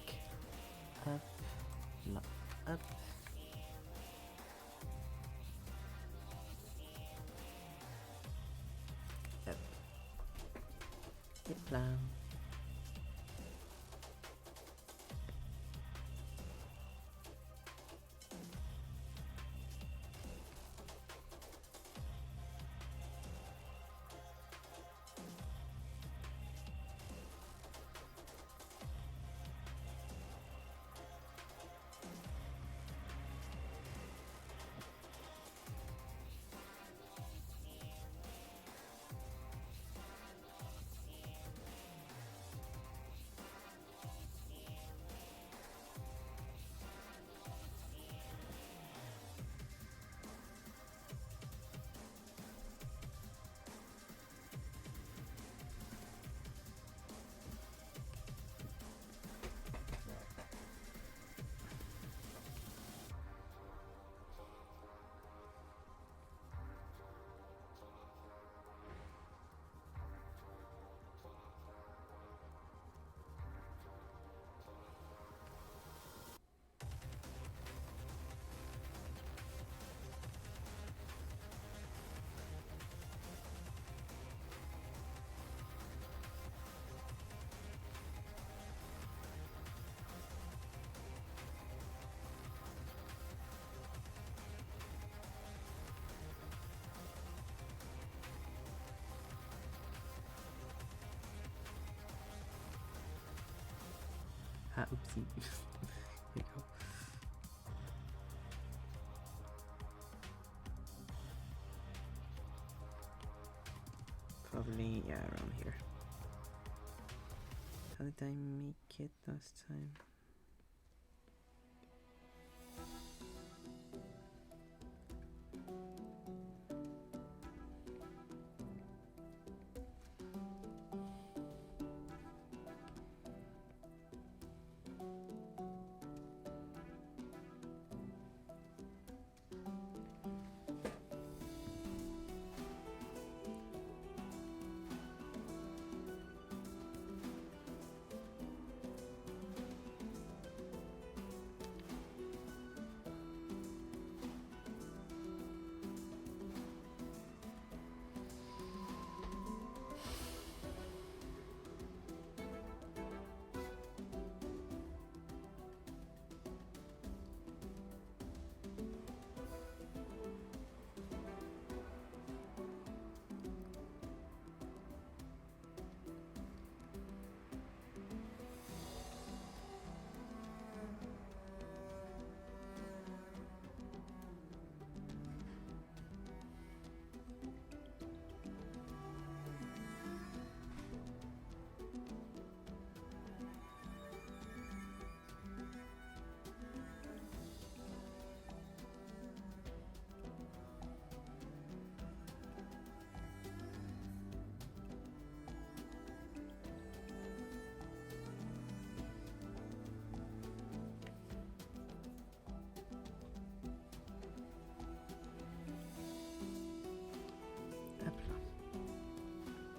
Up, up. Up. Hip plan. Ah, oopsie. There you go. Probably, yeah, around here. How did I make it last time?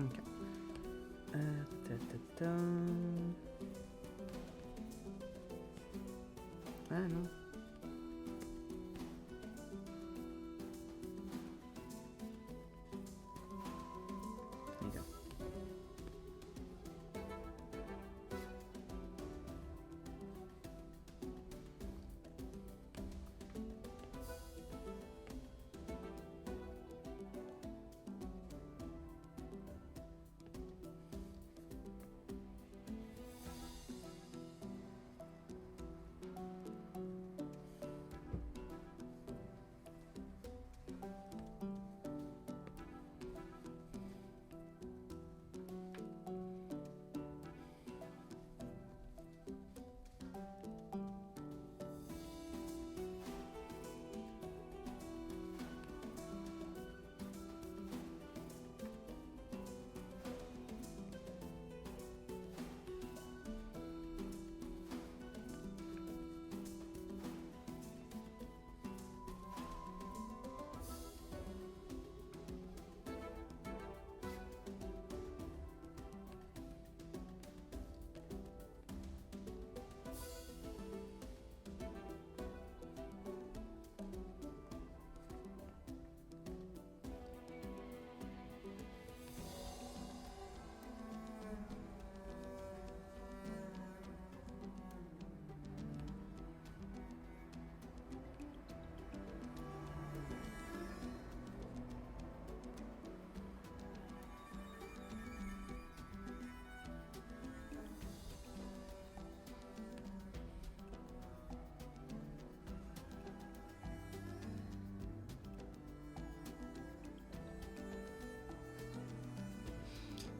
Okay. Ah, no. There you go.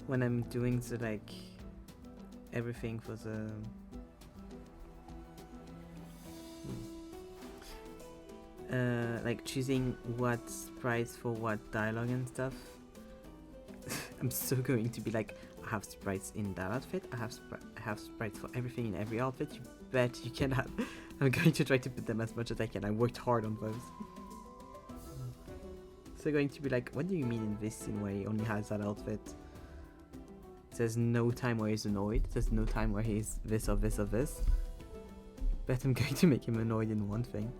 when I'm doing the like everything for the like choosing what sprites for what dialogue and stuff. I'm so going to be like, I have sprites in that outfit, I have sprites for everything in every outfit. You bet you can have. I'm going to try to put them as much as I can. I worked hard on those. So going to be like, what do you mean in this scene where he only has that outfit? There's no time where he's annoyed. There's no time where he's this or this or this. But I'm going to make him annoyed in one thing.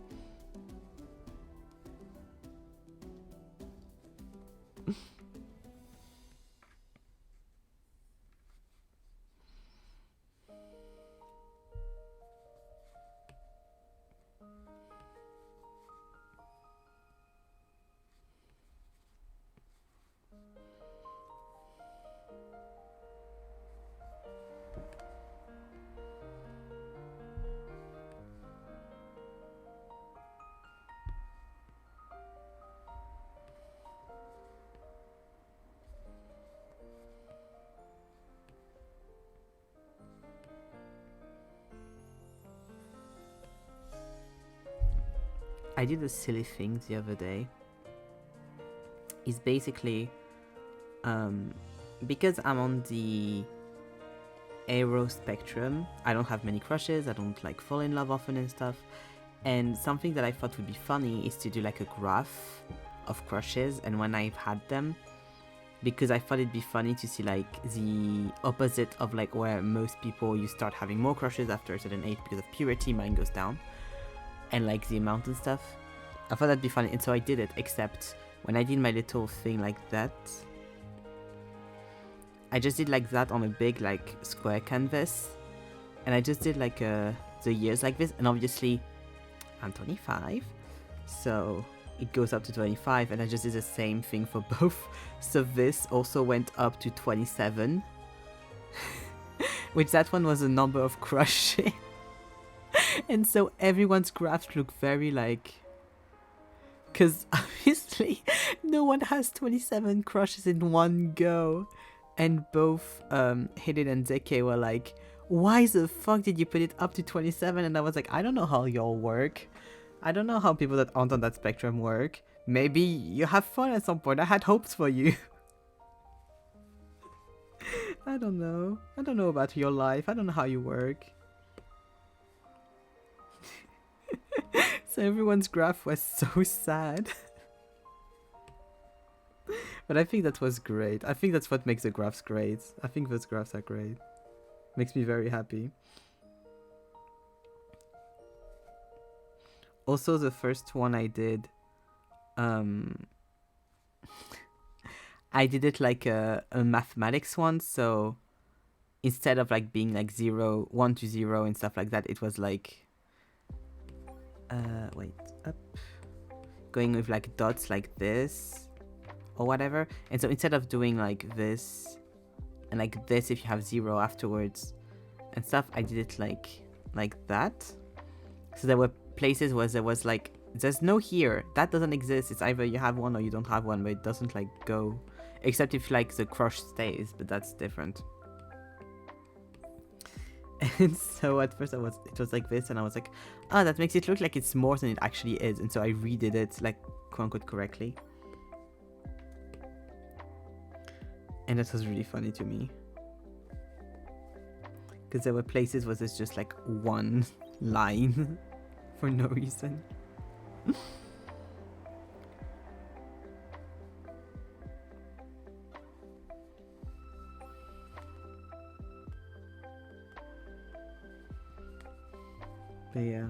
I did a silly thing the other day. It's basically, because I'm on the aero spectrum, I don't have many crushes, I don't like fall in love often and stuff. And something that I thought would be funny is to do like a graph of crushes and when I've had them, because I thought it'd be funny to see like the opposite of like where most people you start having more crushes after a certain age because of puberty, mine goes down. And like the amount and stuff. I thought that'd be funny, and so I did it, except when I did my little thing like that, I just did like that on a big like square canvas, and I just did like the years like this, and obviously I'm 25, so it goes up to 25, and I just did the same thing for both. So this also went up to 27, which that one was a number of crushes. And so everyone's graphs look very like, because obviously no one has 27 crushes in one go, and both Hidden and Zeke were like, why the fuck did you put it up to 27? And I was like, I don't know how y'all work. I don't know how people that aren't on that spectrum work. Maybe you have fun at some point. I had hopes for you. I don't know. I don't know about your life. I don't know how you work. So everyone's graph was so sad. But I think that was great. I think that's what makes the graphs great. I think those graphs are great. Makes me very happy. Also, the first one I did, I did it like a mathematics one. So instead of like being like 0, 1 to 0 and stuff like that, it was like, wait, up, going with like dots like this or whatever. And so instead of doing like this and like this if you have 0 afterwards and stuff, I did it like that. So there were places where there was like, there's no here, that doesn't exist. It's either you have one or you don't have one, but it doesn't like go, except if like the crush stays, but that's different. And so at first it was like this, and I was like, oh, that makes it look like it's more than it actually is. And so I redid it like quote unquote correctly. And that was really funny to me. Because there were places where there's just like one line for no reason. But yeah,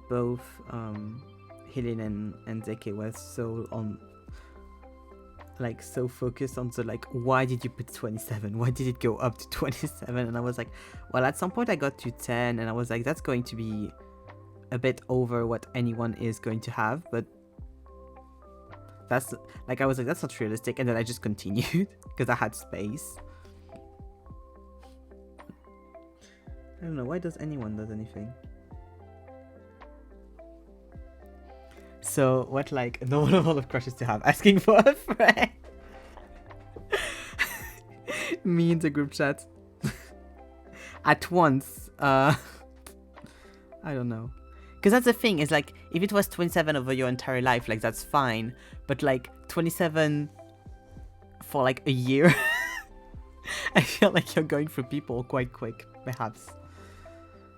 both Helen and Zeke were so on, like so focused on the like, why did you put 27? Why did it go up to 27? And I was like, well, at some point I got to 10, and I was like, that's going to be a bit over what anyone is going to have, but that's like, I was like, that's not realistic, and then I just continued because I had space. I don't know, why does anyone does anything? So what like normal amount of crushes to have? Asking for a friend. Me in the group chat. At once. I don't know. Because that's the thing, is like, if it was 27 over your entire life, like, that's fine. But like, 27 for like a year, I feel like you're going through people quite quick, perhaps.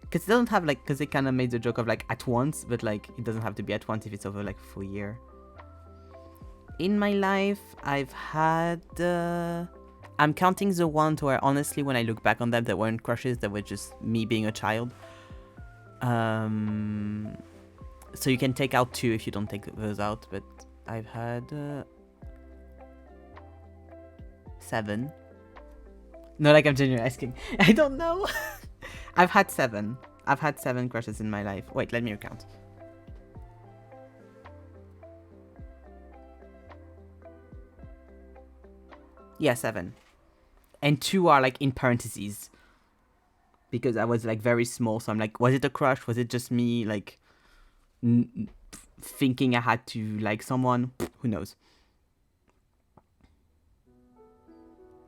Because it doesn't have like, because they kind of made the joke of like at once, but like, it doesn't have to be at once if it's over like a full year. In my life, I've had, I'm counting the ones where honestly, when I look back on them, they weren't crushes, they were just me being a child. So you can take out 2 if you don't take those out, but I've had 7. No, like I'm genuinely asking. I don't know. I've had 7. I've had 7 crushes in my life. Wait, let me recount. Yeah, 7. And 2 are like in parentheses. Because I was like very small, so I'm like, was it a crush? Was it just me like thinking I had to like someone? Who knows?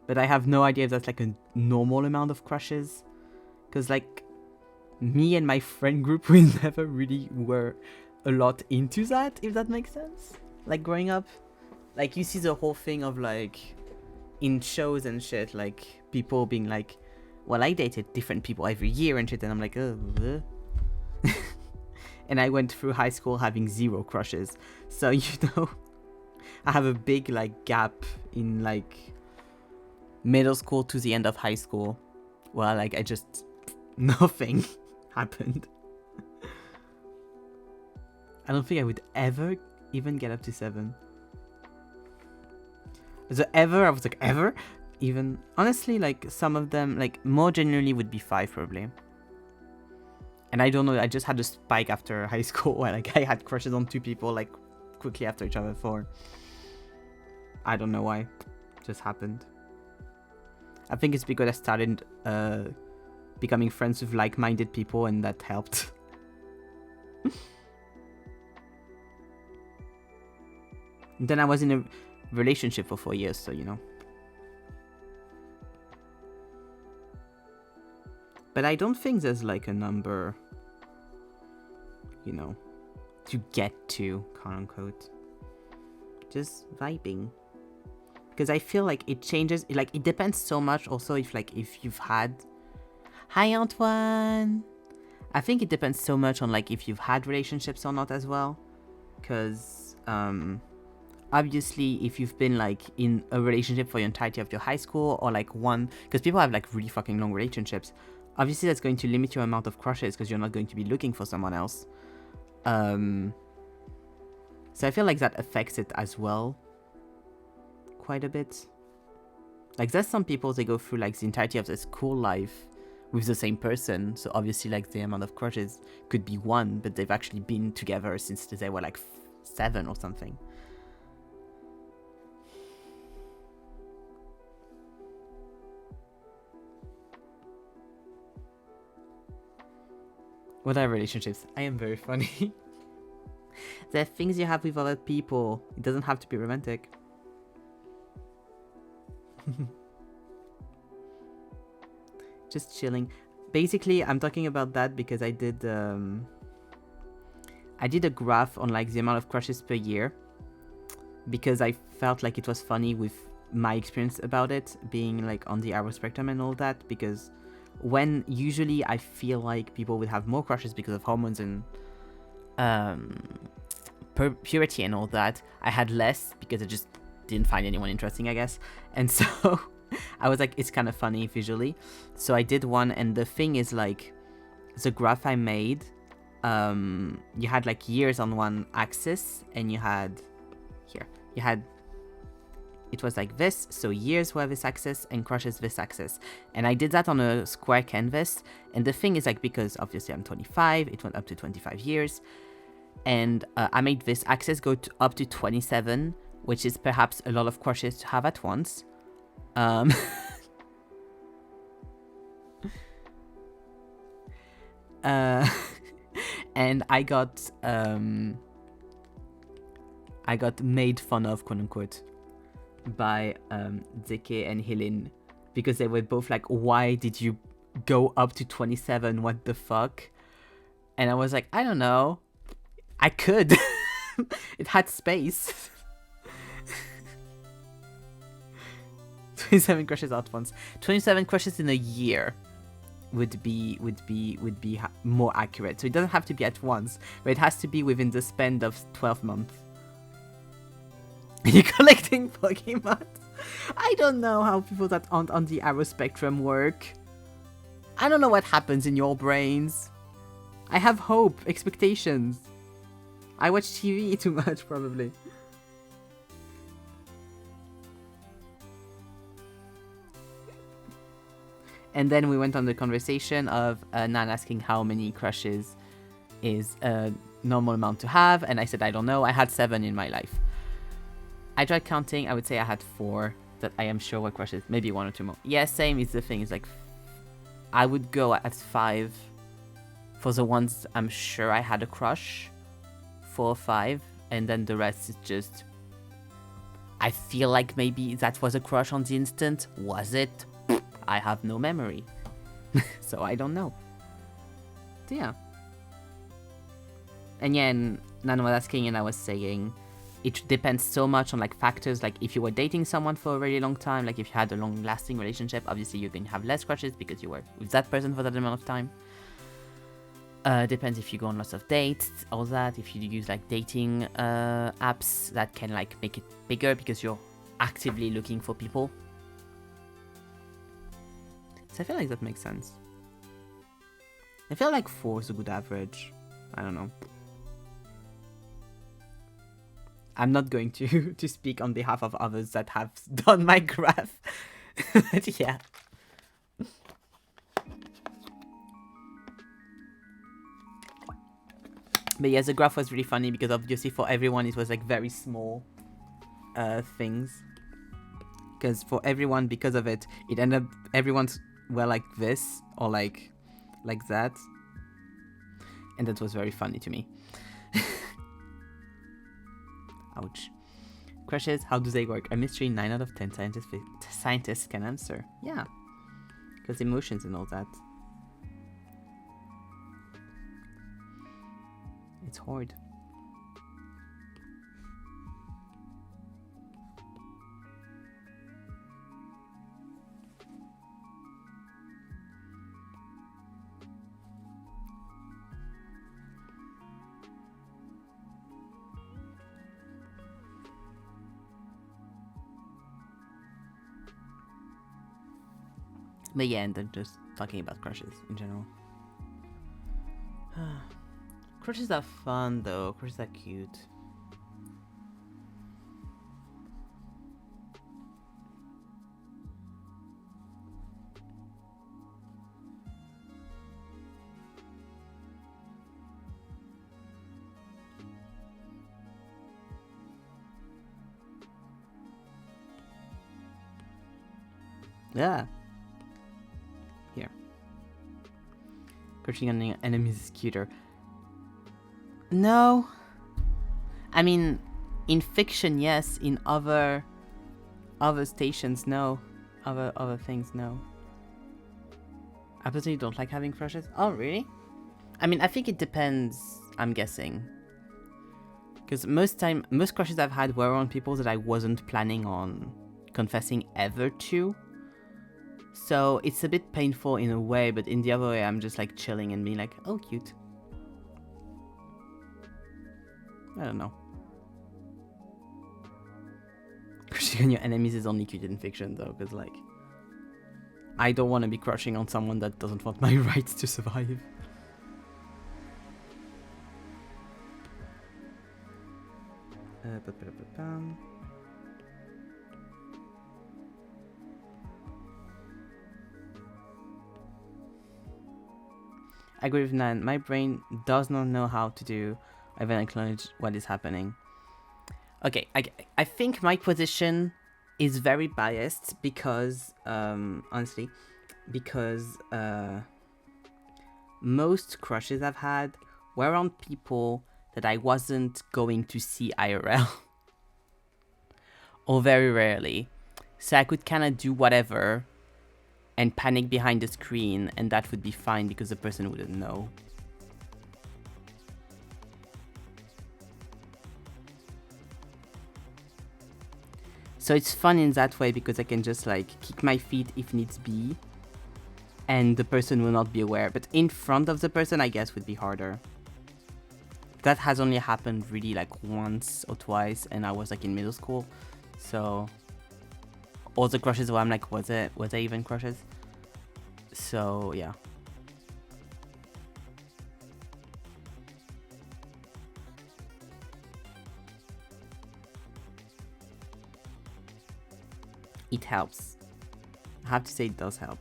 But I have no idea if that's like a normal amount of crushes. Because like me and my friend group, we never really were a lot into that, if that makes sense. Like growing up, like you see the whole thing of like in shows and shit, like people being like, well, I dated different people every year and shit, and I'm like, oh. And I went through high school having 0 crushes. So, you know, I have a big, like, gap in, like, middle school to the end of high school. Well, like, I just, nothing happened. I don't think I would ever even get up to 7. So ever, I was like, ever? Even honestly, like some of them, like more generally would be 5 probably. And I don't know, I just had a spike after high school where like I had crushes on 2 people like quickly after each other for I don't know why. It just happened. I think it's because I started becoming friends with like-minded people and that helped. Then I was in a relationship for 4 years, so you know. But I don't think there's like a number, you know, to get to, quote unquote. Just vibing. Because I feel like it changes, like it depends so much also if you've had... Hi Antoine! I think it depends so much on like if you've had relationships or not as well. Because obviously if you've been like in a relationship for the entirety of your high school or like one... Because people have like really fucking long relationships. Obviously, that's going to limit your amount of crushes because you're not going to be looking for someone else. So I feel like that affects it as well. Quite a bit. Like, there's some people, they go through like the entirety of their school life with the same person. So obviously, like, the amount of crushes could be 1, but they've actually been together since they were like 7 or something. What are relationships? I am very funny. There are things you have with other people. It doesn't have to be romantic. Just chilling. Basically, I'm talking about that because I did a graph on like the amount of crushes per year. Because I felt like it was funny with my experience about it being like on the arrow spectrum and all that, because when usually I feel like people would have more crushes because of hormones and puberty and all that, I had less because I just didn't find anyone interesting, I guess. And so I was like, it's kind of funny visually. So I did one, and the thing is like the graph I made, you had like years on one axis, and you had it was like this, so years were this axis and crushes this axis. And I did that on a square canvas. And the thing is like, because obviously I'm 25, it went up to 25 years. And I made this axis go up to 27, which is perhaps a lot of crushes to have at once. And I got made fun of, quote unquote, by Zeke and Helen, because they were both like, why did you go up to 27? What the fuck? And I was like, I don't know. I could. It had space. 27 crushes at once. 27 crushes in a year would be more accurate. So it doesn't have to be at once, but it has to be within the span of 12 months. Are you collecting Pokemon? I don't know how people that aren't on the arrow spectrum work. I don't know what happens in your brains. I have hope, expectations. I watch TV too much, probably. And then we went on the conversation of Nan asking how many crushes is a normal amount to have. And I said, I don't know. I had 7 in my life. I tried counting. I would say I had 4 that I am sure were crushes. Maybe 1 or 2 more. Yeah, same is the thing. It's like, I would go at 5 for the ones I'm sure I had a crush. 4 or 5. And then the rest is just, I feel like maybe that was a crush on the instant. Was it? I have no memory. So I don't know. So yeah. And yeah, Nan was asking and I was saying, it depends so much on like factors, like if you were dating someone for a really long time, like if you had a long lasting relationship, obviously you're going to have less crushes because you were with that person for that amount of time. Depends if you go on lots of dates, all that. If you use like dating apps, that can like make it bigger because you're actively looking for people. So I feel like that makes sense. I feel like 4 is a good average. I don't know. I'm not going to speak on behalf of others that have done my graph. But yeah. But yeah, the graph was really funny because obviously for everyone it was like very small things. Because for everyone, because of it, it ended up, everyone's were like this or like that. And that was very funny to me. Ouch. Crushes, how do they work? A mystery 9 out of 10 scientists can answer. Yeah. Because emotions and all that. It's hard. But yeah, and then just talking about crushes in general. Crushes are fun though, crushes are cute. Yeah. Here. Crushing on enemies is cuter. No. I mean, in fiction, yes. In other stations, no. Other things, no. I personally don't like having crushes. Oh, really? I mean, I think it depends, I'm guessing. Because most crushes I've had were on people that I wasn't planning on confessing ever to. So it's a bit painful in a way, but in the other way, I'm just like chilling and being like, oh, cute. I don't know. Crushing on your enemies is only cute in fiction, though, because, like, I don't want to be crushing on someone that doesn't want my rights to survive. I agree with Nan. My brain does not know how to do. I then acknowledge what is happening. Okay, I think my position is very biased because, honestly, because most crushes I've had were on people that I wasn't going to see IRL. Or very rarely. So I could kind of do whatever and panic behind the screen, and that would be fine because the person wouldn't know. So it's fun in that way because I can just like kick my feet if needs be, and the person will not be aware. But in front of the person, I guess, would be harder. That has only happened really like once or twice, and I was like in middle school. So all the crushes where I'm like, was there even crushes? So yeah. It helps. I have to say it does help.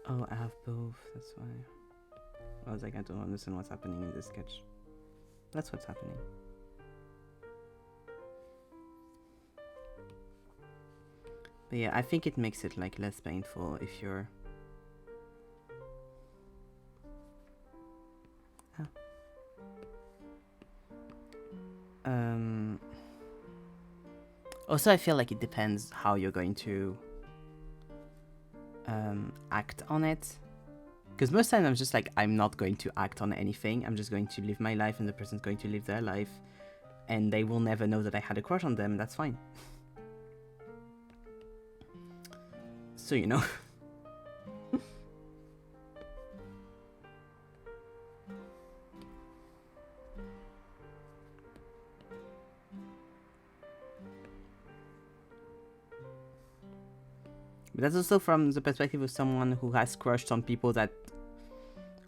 Oh, I have both, that's why. I was like, I don't understand what's happening in this sketch. That's what's happening. But yeah, I think it makes it like less painful if you're... Also, I feel like it depends how you're going to act on it. Because most times I'm just like, I'm not going to act on anything. I'm just going to live my life and the person's going to live their life. And they will never know that I had a crush on them, and that's fine. So, you know. But that's also from the perspective of someone who has crushed on people that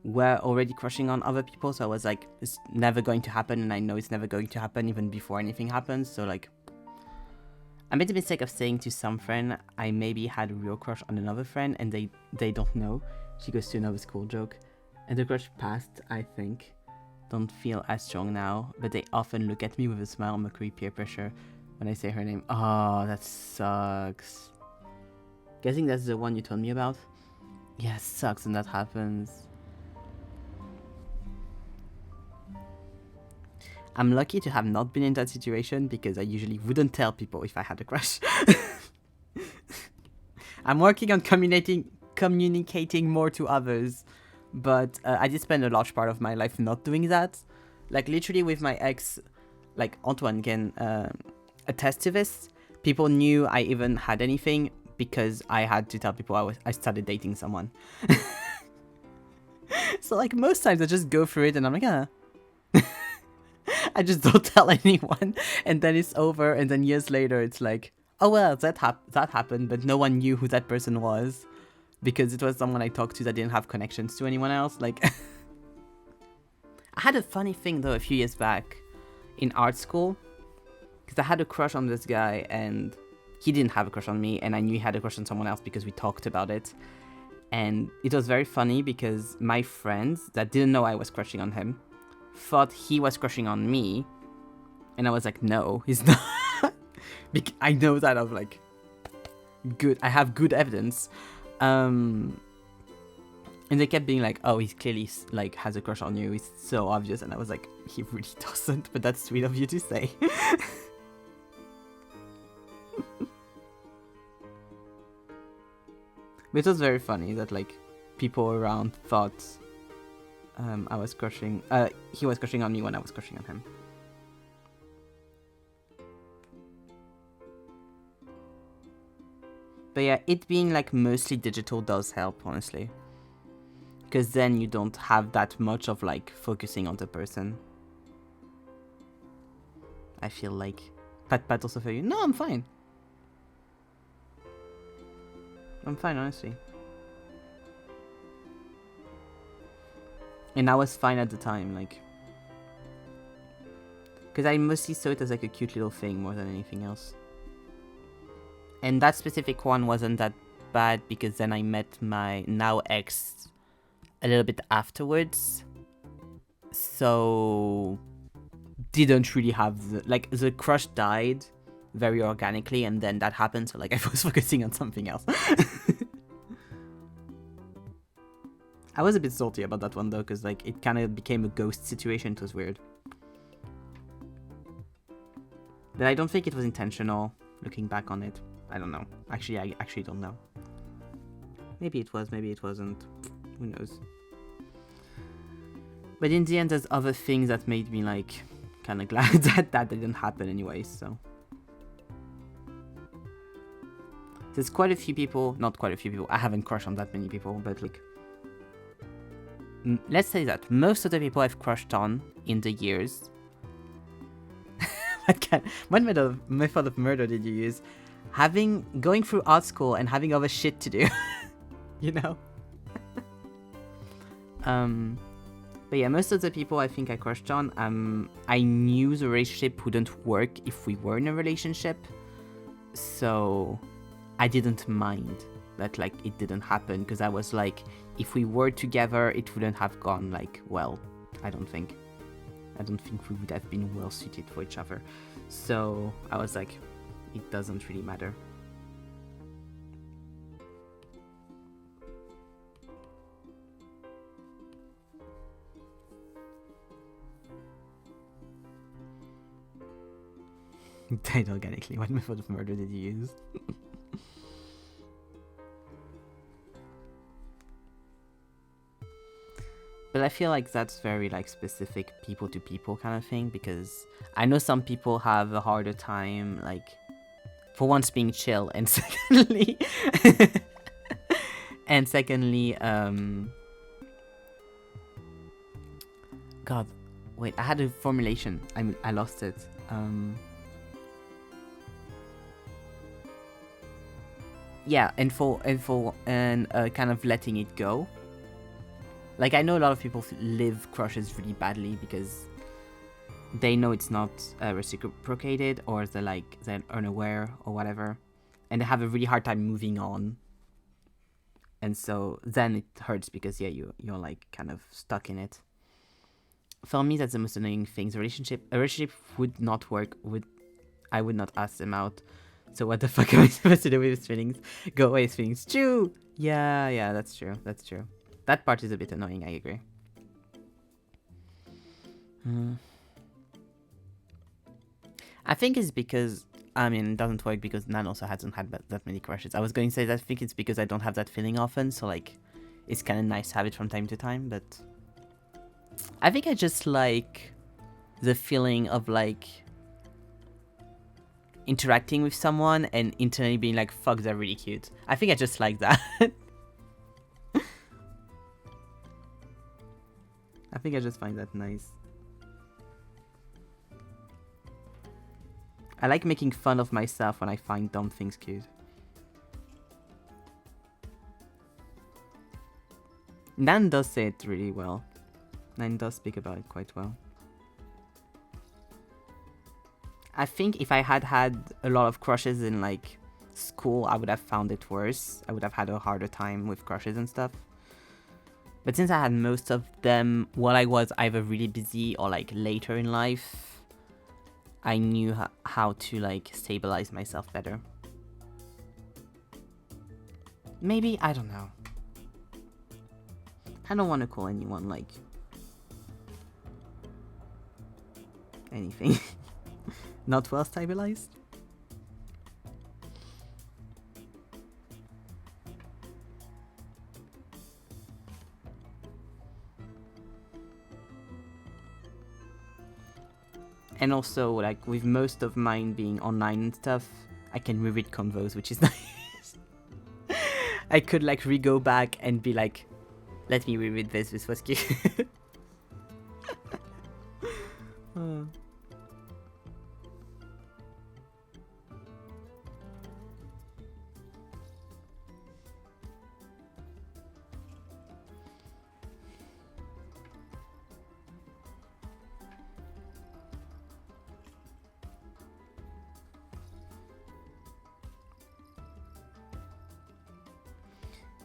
were already crushing on other people. So I was like, it's never going to happen, and I know it's never going to happen even before anything happens. So like, I made the mistake of saying to some friend I maybe had a real crush on another friend, and they don't know. She goes to another school joke, and the crush passed, I think. Don't feel as strong now, but they often look at me with a smile on Mercury peer pressure when I say her name. Oh, that sucks. Guessing that's the one you told me about? Yeah, it sucks when that happens. I'm lucky to have not been in that situation because I usually wouldn't tell people if I had a crush. I'm working on communicating more to others, but I did spend a large part of my life not doing that. Like literally with my ex, like Antoine can attest to this. People knew I even had anything because I had to tell people I started dating someone. So like most times I just go through it and I'm like, I just don't tell anyone, and then it's over, and then years later it's like, oh well, that happened, but no one knew who that person was because it was someone I talked to that didn't have connections to anyone else. Like, I had a funny thing though a few years back in art school because I had a crush on this guy and he didn't have a crush on me, and I knew he had a crush on someone else because we talked about it. And it was very funny because my friends that didn't know I was crushing on him thought he was crushing on me, and I was like, no, he's not. I know that I'm like I have good evidence, and they kept being like, oh, he's clearly like has a crush on you, it's so obvious. And I was like, he really doesn't, but that's sweet of you to say. But it was very funny that like people around thought I was crushing, he was crushing on me when I was crushing on him. But yeah, it being like mostly digital does help, honestly. Because then you don't have that much of like focusing on the person. I feel like. Pat also for you. No, I'm fine. I'm fine, honestly. And I was fine at the time, like, because I mostly saw it as like a cute little thing more than anything else. And that specific one wasn't that bad because then I met my now ex a little bit afterwards, so didn't really have the crush died very organically, and then that happened, so like I was focusing on something else. I was a bit salty about that one though, because like it kind of became a ghost situation. It was weird, but I don't think it was intentional. Looking back on it, I don't know. Actually, I actually don't know. Maybe it was, maybe it wasn't. Who knows? But in the end, there's other things that made me like kind of glad that didn't happen anyway. So there's quite a few people, not quite a few people. I haven't crushed on that many people, but like, let's say that most of the people I've crushed on in the years. What method of murder did you use? Going through art school and having other shit to do, you know. But yeah, most of the people I think I crushed on, I knew the relationship wouldn't work if we were in a relationship, so I didn't mind that like it didn't happen, because I was like, if we were together, it wouldn't have gone like well. I don't think we would have been well suited for each other. So I was like, it doesn't really matter. Died organically. What method of murder did you use? But I feel like that's very like specific people to people kind of thing, because I know some people have a harder time, like, for once being chill, and secondly God, wait, I had a formulation. I lost it. Yeah, and kind of letting it go. Like, I know a lot of people live crushes really badly because they know it's not reciprocated, or they're unaware or whatever, and they have a really hard time moving on. And so then it hurts because yeah, you're like kind of stuck in it. For me, that's the most annoying thing. A relationship would not work. I would not ask them out. So what the fuck am I supposed to do with his feelings? Go away, his feelings. True. Yeah, that's true. That's true. That part is a bit annoying, I agree. I think it's because, I mean, it doesn't work because Nan also hasn't had that many crushes. I was going to say that I think it's because I don't have that feeling often, so like, it's kind of nice to have it from time to time, but I think I just like the feeling of like interacting with someone and internally being like, fuck, they're really cute. I think I just like that. I think I just find that nice. I like making fun of myself when I find dumb things cute. Nan does say it really well. Nan does speak about it quite well. I think if I had a lot of crushes in like school, I would have found it worse. I would have had a harder time with crushes and stuff. But since I had most of them while I was either really busy or like later in life, I knew how to like stabilize myself better. Maybe, I don't know. I don't want to call anyone like anything. Not well stabilized. And also, like, with most of mine being online and stuff, I can reread convos, which is nice. I could, like, re-go back and be like, let me reread this was cute.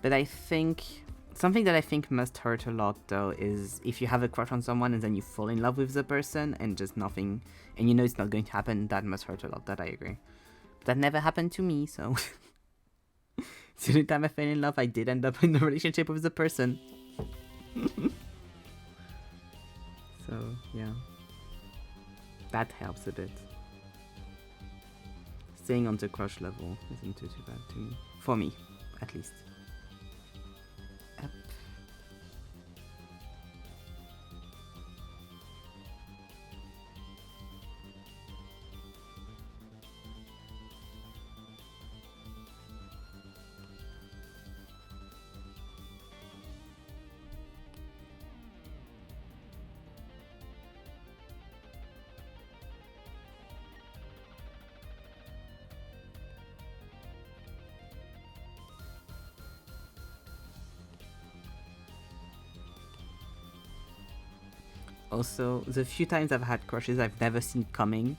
But I think something that I think must hurt a lot though is if you have a crush on someone and then you fall in love with the person and just nothing, and you know it's not going to happen. That must hurt a lot. That I agree. But that never happened to me, so. So the time I fell in love, I did end up in a relationship with the person. So yeah, that helps a bit. Staying on the crush level isn't too bad to me. For me, at least. Yep. Also, the few times I've had crushes I've never seen coming,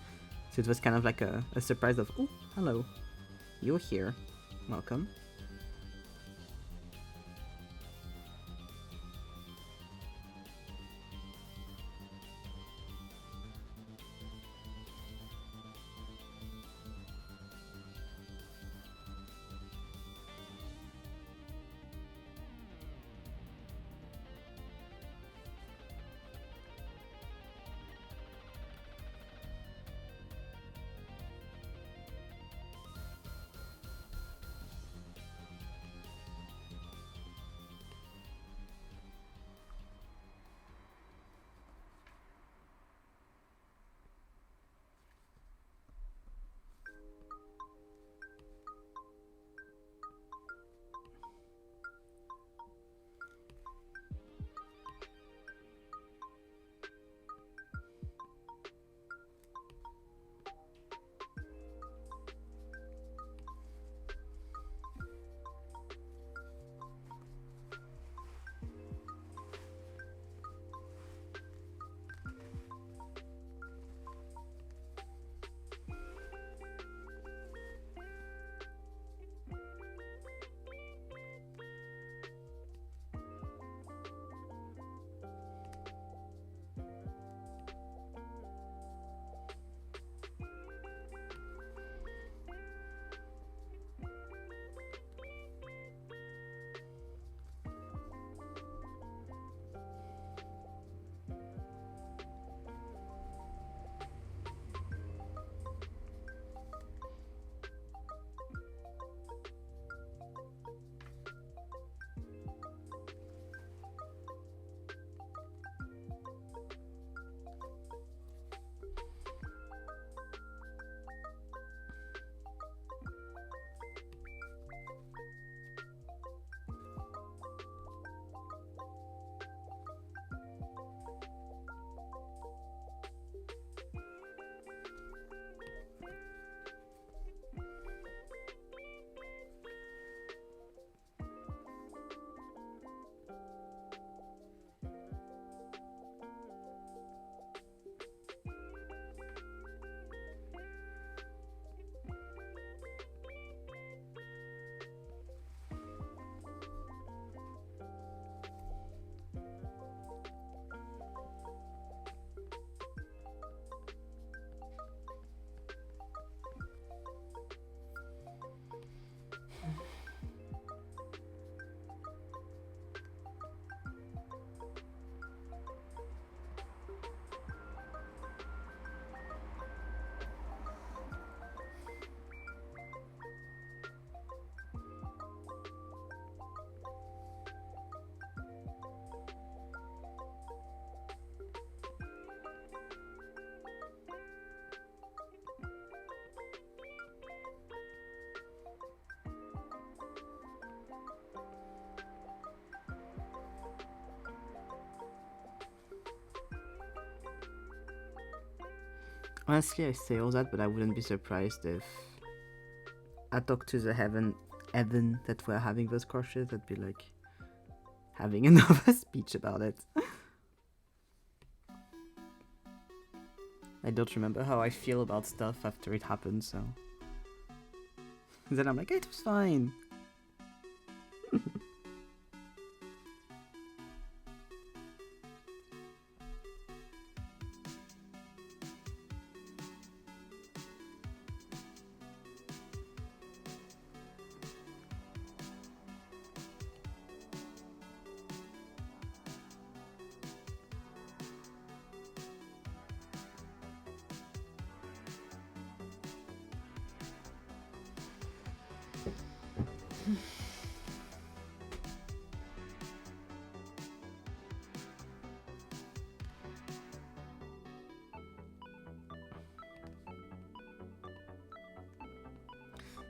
so it was kind of like a surprise of, oh, hello, you're here, welcome. Honestly, I say all that, but I wouldn't be surprised if I talk to the Evan that we're having those crushes. I'd be like having another speech about it. I don't remember how I feel about stuff after it happened, so. Then I'm like, it was fine.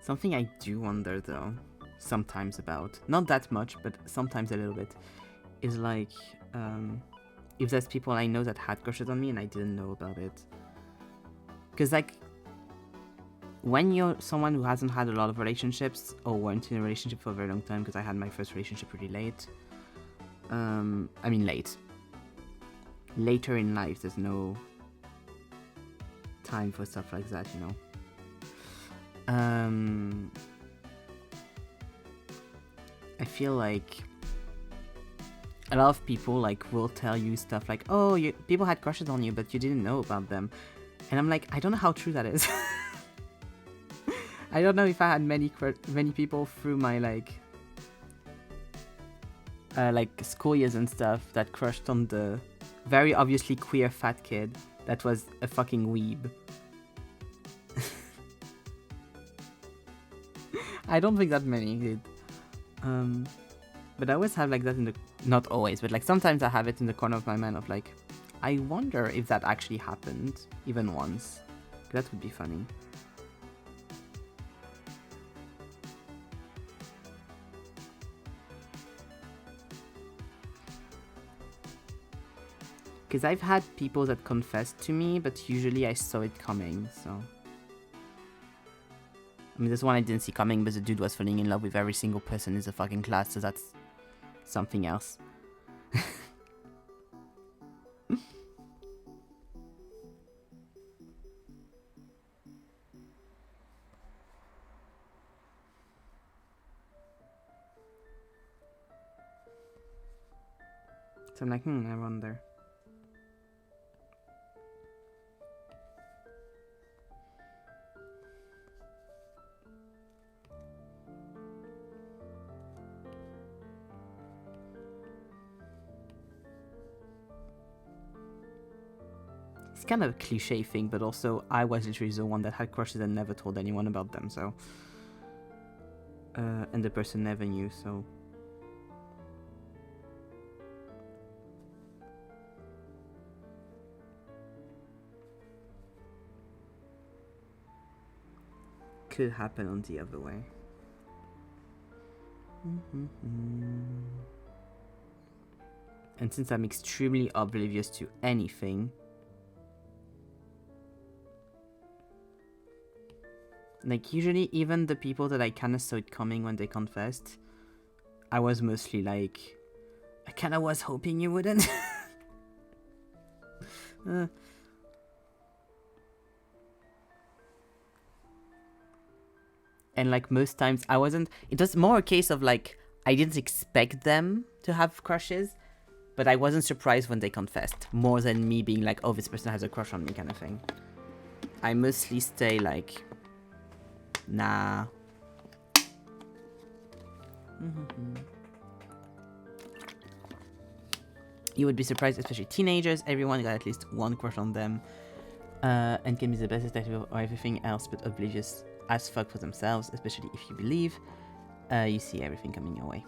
Something I do wonder though, sometimes about, not that much, but sometimes a little bit, is like, if there's people I know that had crushes on me and I didn't know about it. Because like, when you're someone who hasn't had a lot of relationships, or weren't in a relationship for a very long time, because I had my first relationship really late. I mean late. Later in life, there's no time for stuff like that, you know. I feel like a lot of people like will tell you stuff like, oh, people had crushes on you, but you didn't know about them. And I'm like, I don't know how true that is. I don't know if I had many people through my like school years and stuff that crushed on the very obviously queer fat kid that was a fucking weeb. I don't think that many did. But I always have like that in the, not always, but like sometimes I have it in the corner of my mind of like, I wonder if that actually happened even once. That would be funny. Because I've had people that confessed to me, but usually I saw it coming, so. I mean, this one I didn't see coming, but the dude was falling in love with every single person in the fucking class, so that's something else. So I'm like, I wonder. It's kind of a cliche thing, but also I was literally the one that had crushes and never told anyone about them, so. And the person never knew, so. Could happen on the other way. And since I'm extremely oblivious to anything, like usually even the people that I kinda saw it coming when they confessed, I was mostly like, I kinda was hoping you wouldn't. And like most times I wasn't, it was more a case of like, I didn't expect them to have crushes, but I wasn't surprised when they confessed, more than me being like, oh, this person has a crush on me kind of thing. I mostly stay like, nah. You would be surprised, especially teenagers, everyone got at least one crush on them, and can be the best detective of everything else, but oblivious as fuck for themselves, especially if you believe you see everything coming your way.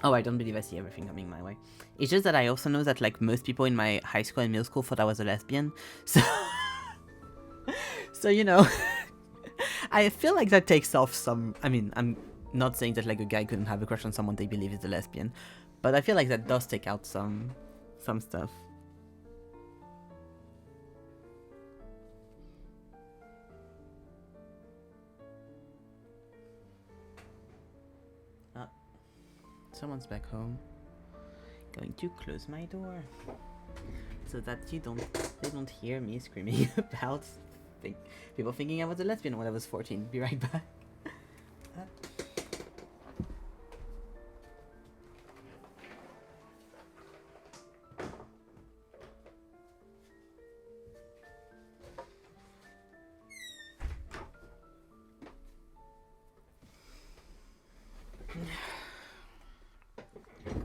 Oh, I don't believe I see everything coming my way. It's just that I also know that like most people in my high school and middle school thought I was a lesbian, so so you know, I feel like that takes off some. I mean, I'm not saying that like a guy couldn't have a crush on someone they believe is a lesbian, but I feel like that does take out some stuff. Someone's back home. Going to close my door so that they don't hear me screaming about people thinking I was a lesbian when I was 14. Be right back.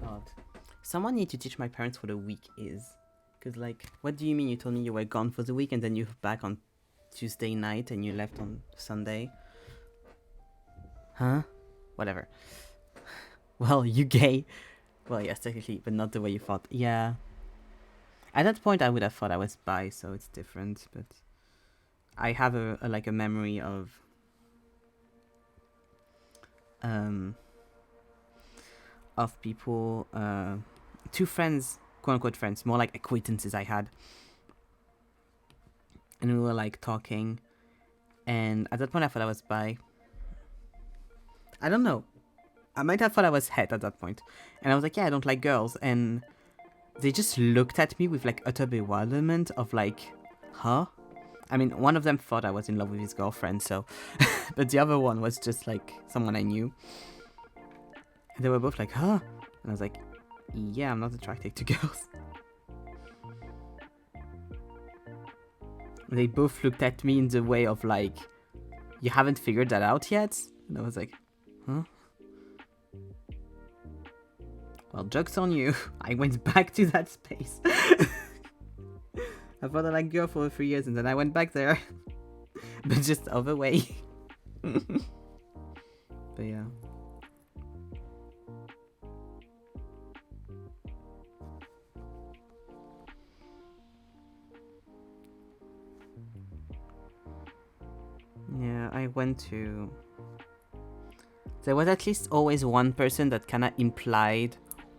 God. Someone need to teach my parents what a week is. Because, like, what do you mean you told me you were gone for the week and then you're back on Tuesday night and you left on Sunday? Huh? Whatever. Well, you gay. Well, yes, technically, but not the way you thought. Yeah. At that point, I would have thought I was bi, so it's different, but I have a memory of of people, 2 friends, quote unquote friends, more like acquaintances I had, and we were like talking, and at that point I thought I was bi. I don't know. I might have thought I was het at that point, and I was like, yeah, I don't like girls, and they just looked at me with like utter bewilderment of like, huh? I mean, one of them thought I was in love with his girlfriend, so, but the other one was just like someone I knew. They were both like, huh? And I was like, yeah, I'm not attracted to girls. They both looked at me in the way of like, you haven't figured that out yet? And I was like, huh? Well, joke's on you. I went back to that space. I thought I liked girl for 3 years and then I went back there. But just other way. But yeah. Yeah, I went to... There was at least always one person that kind of implied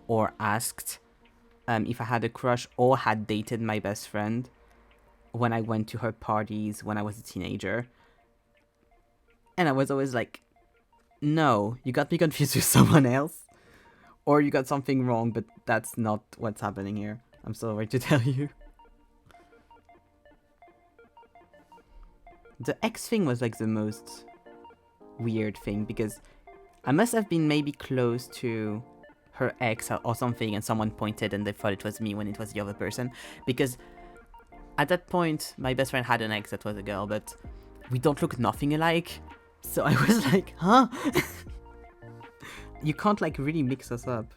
or asked if I had a crush or had dated my best friend when I went to her parties when I was a teenager. And I was always like, no, you got me confused with someone else. Or you got something wrong, but that's not what's happening here. I'm sorry to tell you. The ex thing was like the most weird thing because I must have been maybe close to her ex or something and someone pointed and they thought it was me when it was the other person. Because at that point, my best friend had an ex that was a girl, but we don't look nothing alike. So I was like, huh? You can't like really mix us up.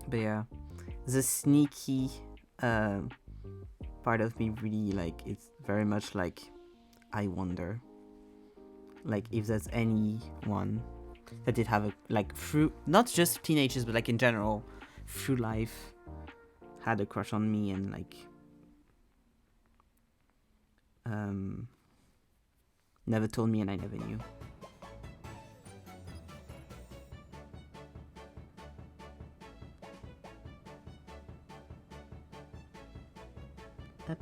But yeah, the sneaky part of me really like, it's very much like, I wonder like if there's anyone that did have a like through not just teenagers but like in general through life had a crush on me and like never told me and I never knew. Yep.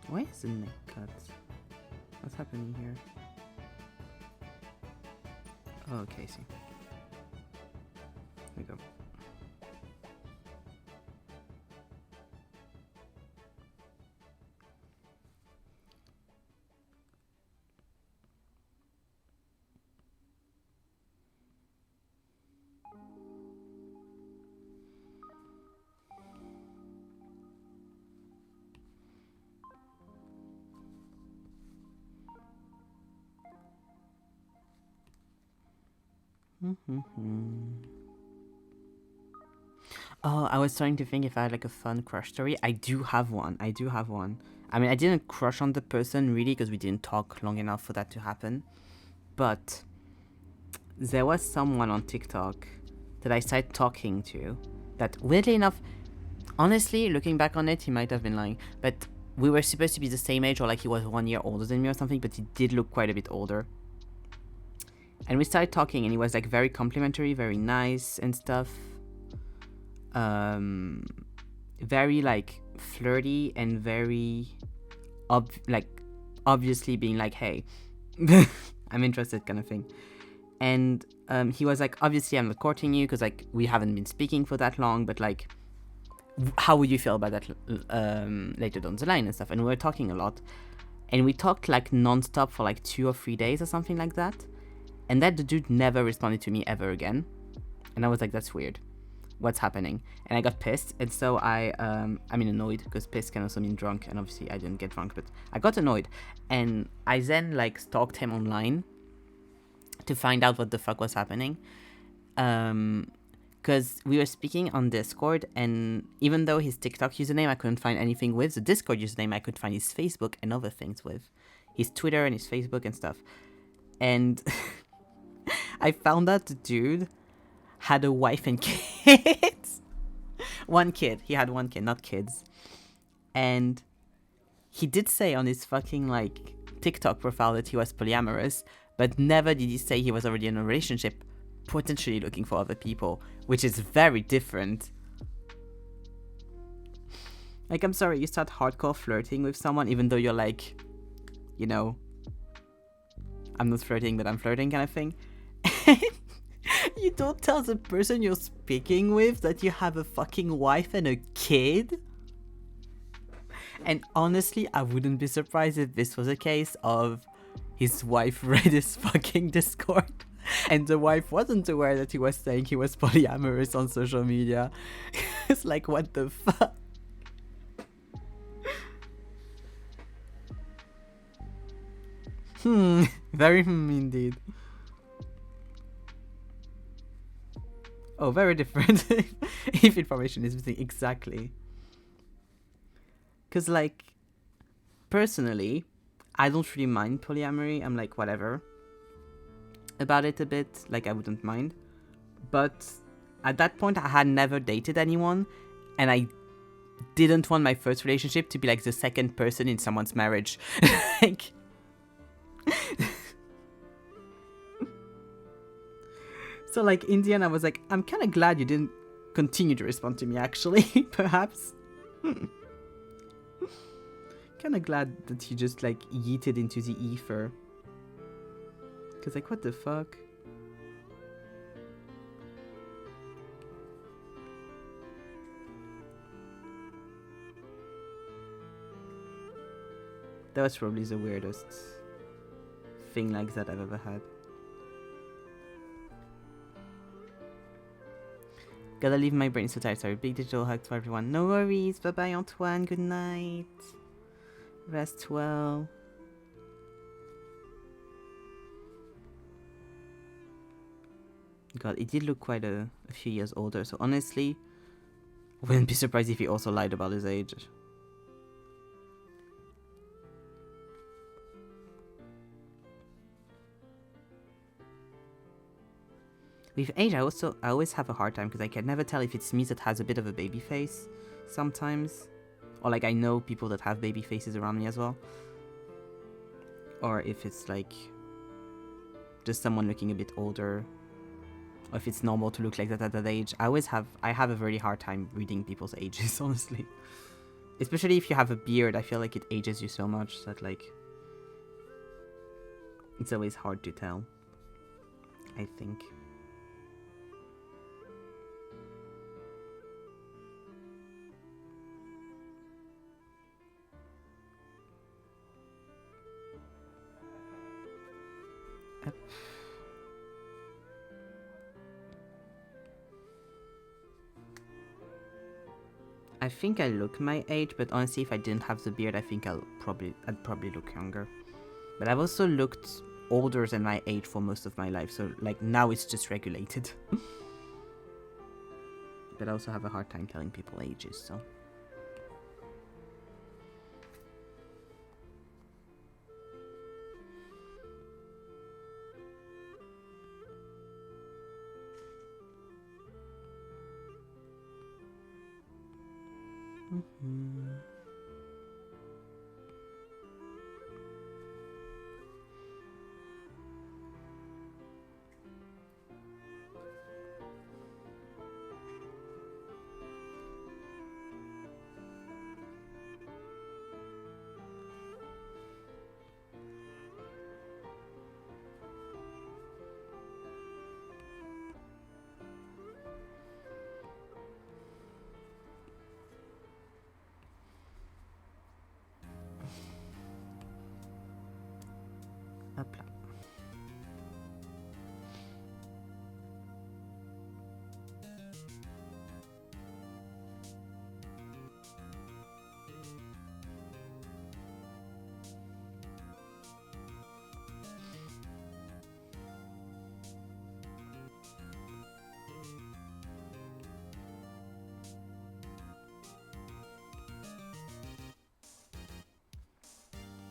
Why is the neck cut? What's happening here? Oh, okay, see. There we go. Oh, I was starting to think if I had like a fun crush story. I do have one. I mean, I didn't crush on the person really because we didn't talk long enough for that to happen. But there was someone on TikTok that I started talking to that weirdly enough, Honestly, looking back on it, he might have been lying. But we were supposed to be the same age, or like he was 1 year older than me or something, but he did look quite a bit older. And we started talking, and he was like very complimentary, very nice and stuff. Very like flirty and very obviously being like, hey, I'm interested kind of thing. And he was like, obviously I'm not courting you because like we haven't been speaking for that long, but like how would you feel about that later down the line and stuff. And we were talking a lot, and we talked like non-stop for like 2 or 3 days or something like that. And that the dude never responded to me ever again. And I was like, that's weird. What's happening? And I got pissed. And so I mean annoyed, because pissed can also mean drunk. And obviously I didn't get drunk, but I got annoyed. And I then like stalked him online to find out what the fuck was happening. Because we were speaking on Discord, and even though his TikTok username I couldn't find anything with, the Discord username I could find his Facebook and other things with. His Twitter and his Facebook and stuff. And I found out the dude had a wife and kids. One kid. He had one kid, not kids. And he did say on his fucking like TikTok profile that he was polyamorous, but never did he say he was already in a relationship, potentially looking for other people, which is very different. Like, I'm sorry, you start hardcore flirting with someone even though you're like, you know, I'm not flirting, but I'm flirting kind of thing. You don't tell the person you're speaking with that you have a fucking wife and a kid? And honestly, I wouldn't be surprised if this was a case of his wife read his fucking Discord and the wife wasn't aware that he was saying he was polyamorous on social media. It's like, what the fuck? Very indeed. Oh, very different. If information is missing, exactly. Because, like, personally, I don't really mind polyamory. I'm like, whatever about it a bit. Like, I wouldn't mind. But at that point, I had never dated anyone, and I didn't want my first relationship to be like the second person in someone's marriage. Like, so like in the end, I was like, I'm kind of glad you didn't continue to respond to me, actually. Perhaps. Kind of glad that you just like yeeted into the ether. Because like, what the fuck? That was probably the weirdest thing like that I've ever had. Gotta leave, my brain so tired. Sorry. Big digital hug to everyone. No worries. Bye bye, Antoine. Good night. Rest well. God, he did look quite a few years older. So honestly, wouldn't be surprised if he also lied about his age. With age, I always have a hard time because I can never tell if it's me that has a bit of a baby face sometimes. Or like I know people that have baby faces around me as well. Or if it's like just someone looking a bit older. Or if it's normal to look like that at that age. I have a very hard time reading people's ages, honestly. Especially if you have a beard, I feel like it ages you so much that like it's always hard to tell, I think. I think I look my age, but honestly, if I didn't have the beard, I think I'd probably look younger. But I've also looked older than my age for most of my life, so like now it's just regulated. But I also have a hard time telling people ages, so. Hop là.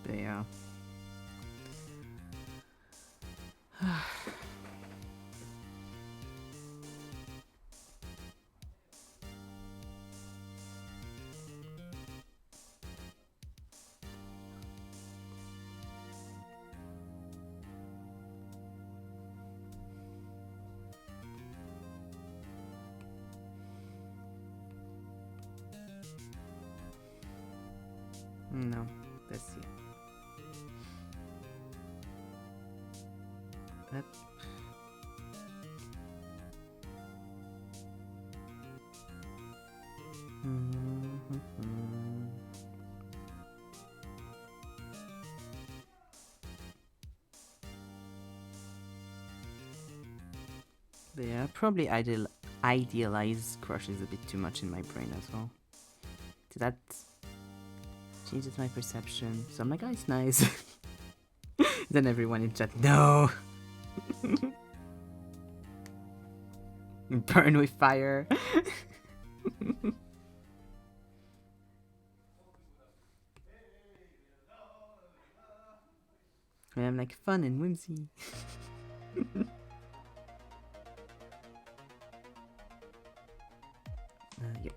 There. No, let's see. Yep. But yeah, probably idealize crushes a bit too much in my brain as well. So that changes my perception. So I'm like, oh, it's nice. Then everyone in chat, no! Burn with fire. And I'm like, fun and whimsy. Yep.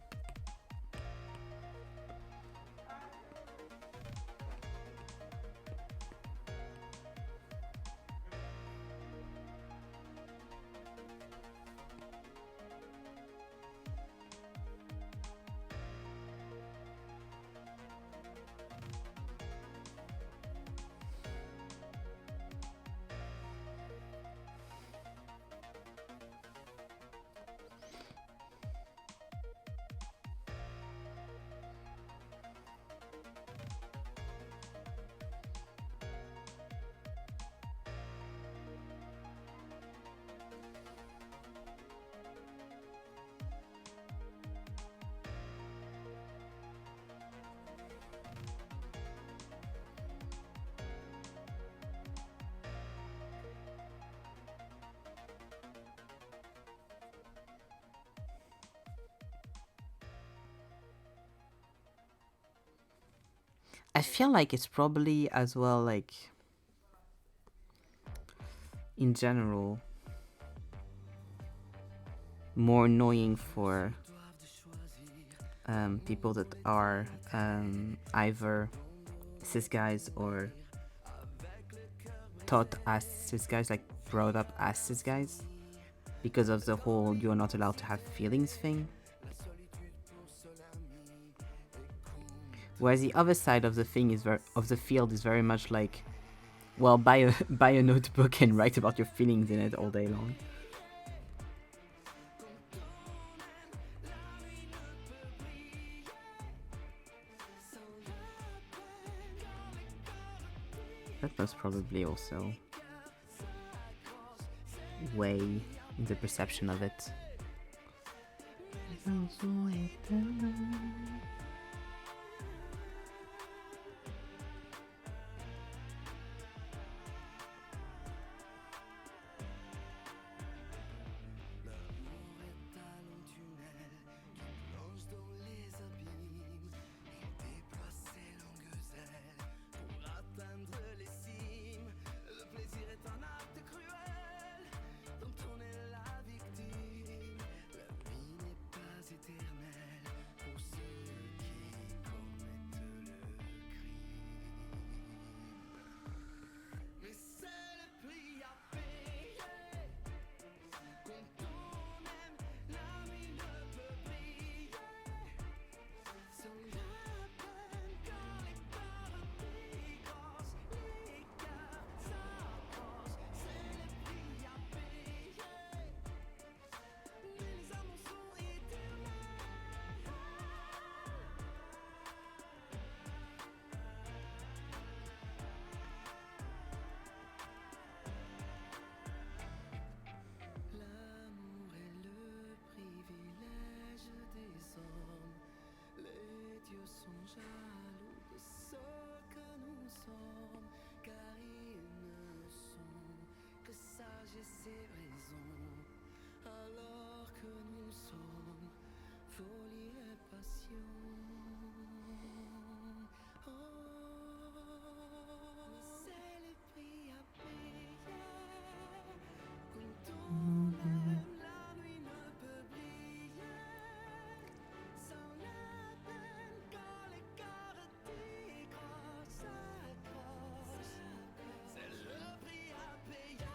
I feel like it's probably as well, like, in general, more annoying for people that are either cis guys or taught as cis guys, like brought up as cis guys, because of the whole you're not allowed to have feelings thing. Whereas the other side of the thing is field is very much like, well, buy a notebook and write about your feelings in it all day long. That must probably also weigh in the perception of it. folie et passion. Oh, c'est le prix à payer. Quand on aime, la nuit ne peut briller sans la peine quand les cœurs tigres s'accrochent. C'est le prix à payer.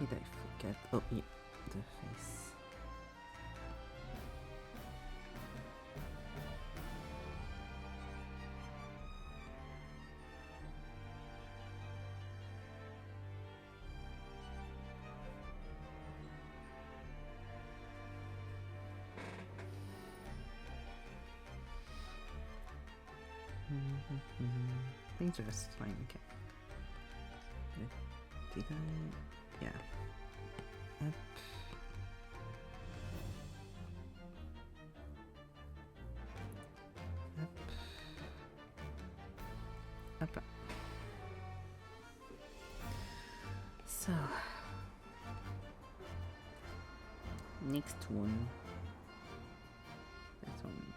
did I forget? Oh, yeah, the face. Things are just fine, okay. Did I? Yeah. Up. Up. Up. So. Next one. This one.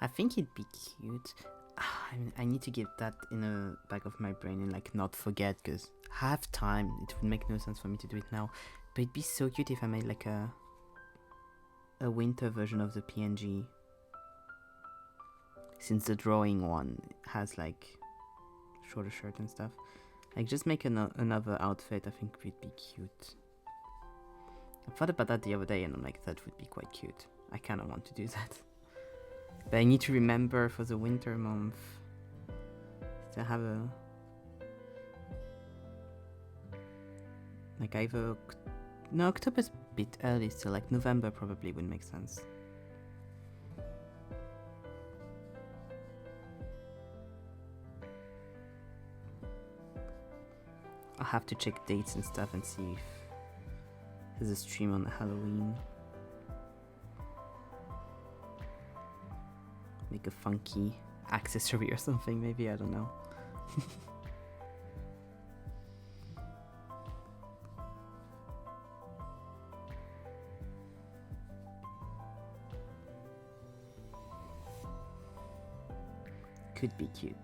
I think it'd be cute. I need to get that in the back of my brain and like not forget, because I have time. It would make no sense for me to do it now. But it'd be so cute if I made like a winter version of the PNG. Since the drawing one has like shorter shirt and stuff. Like just make another outfit, I think would be cute. I thought about that the other day and I'm like, that would be quite cute. I kind of want to do that. But I need to remember for the winter month to have a... like either... No, October's a bit early still, like November probably would make sense. I'll have to check dates and stuff and see if there's a stream on Halloween. Make a funky accessory or something, maybe, I don't know. Could be cute.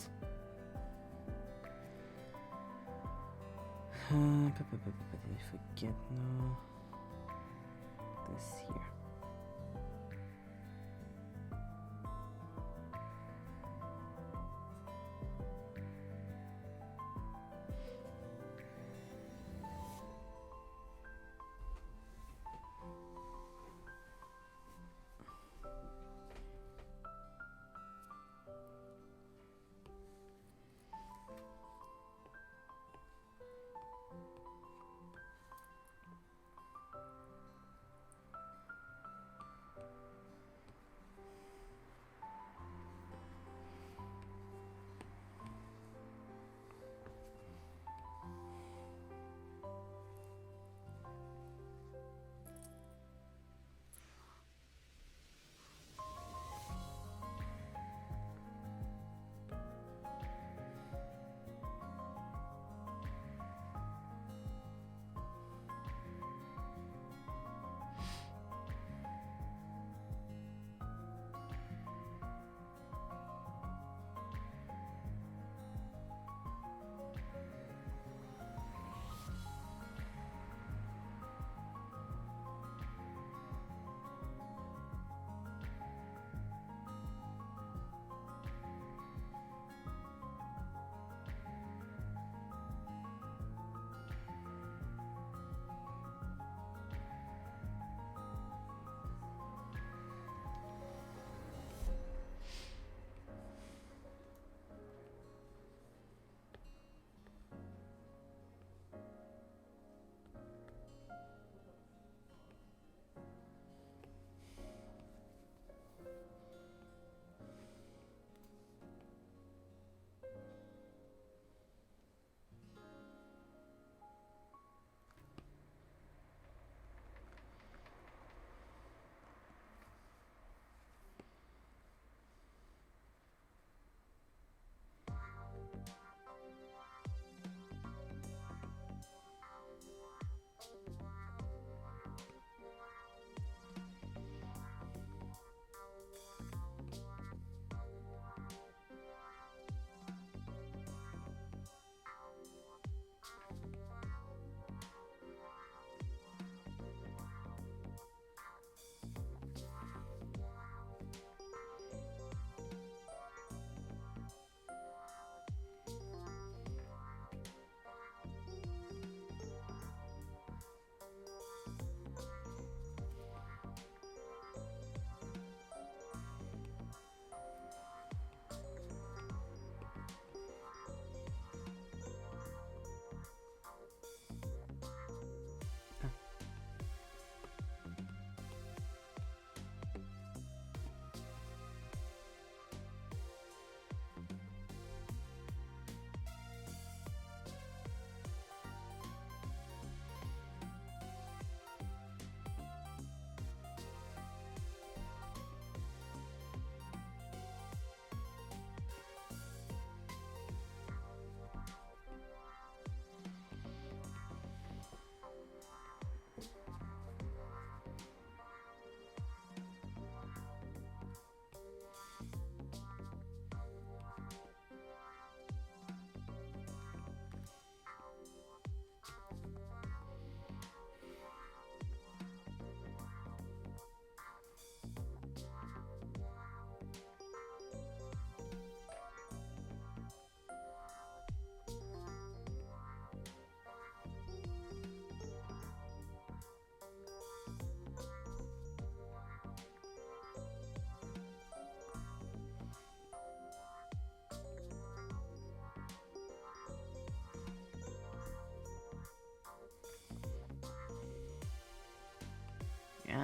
Did I forget? No. This here.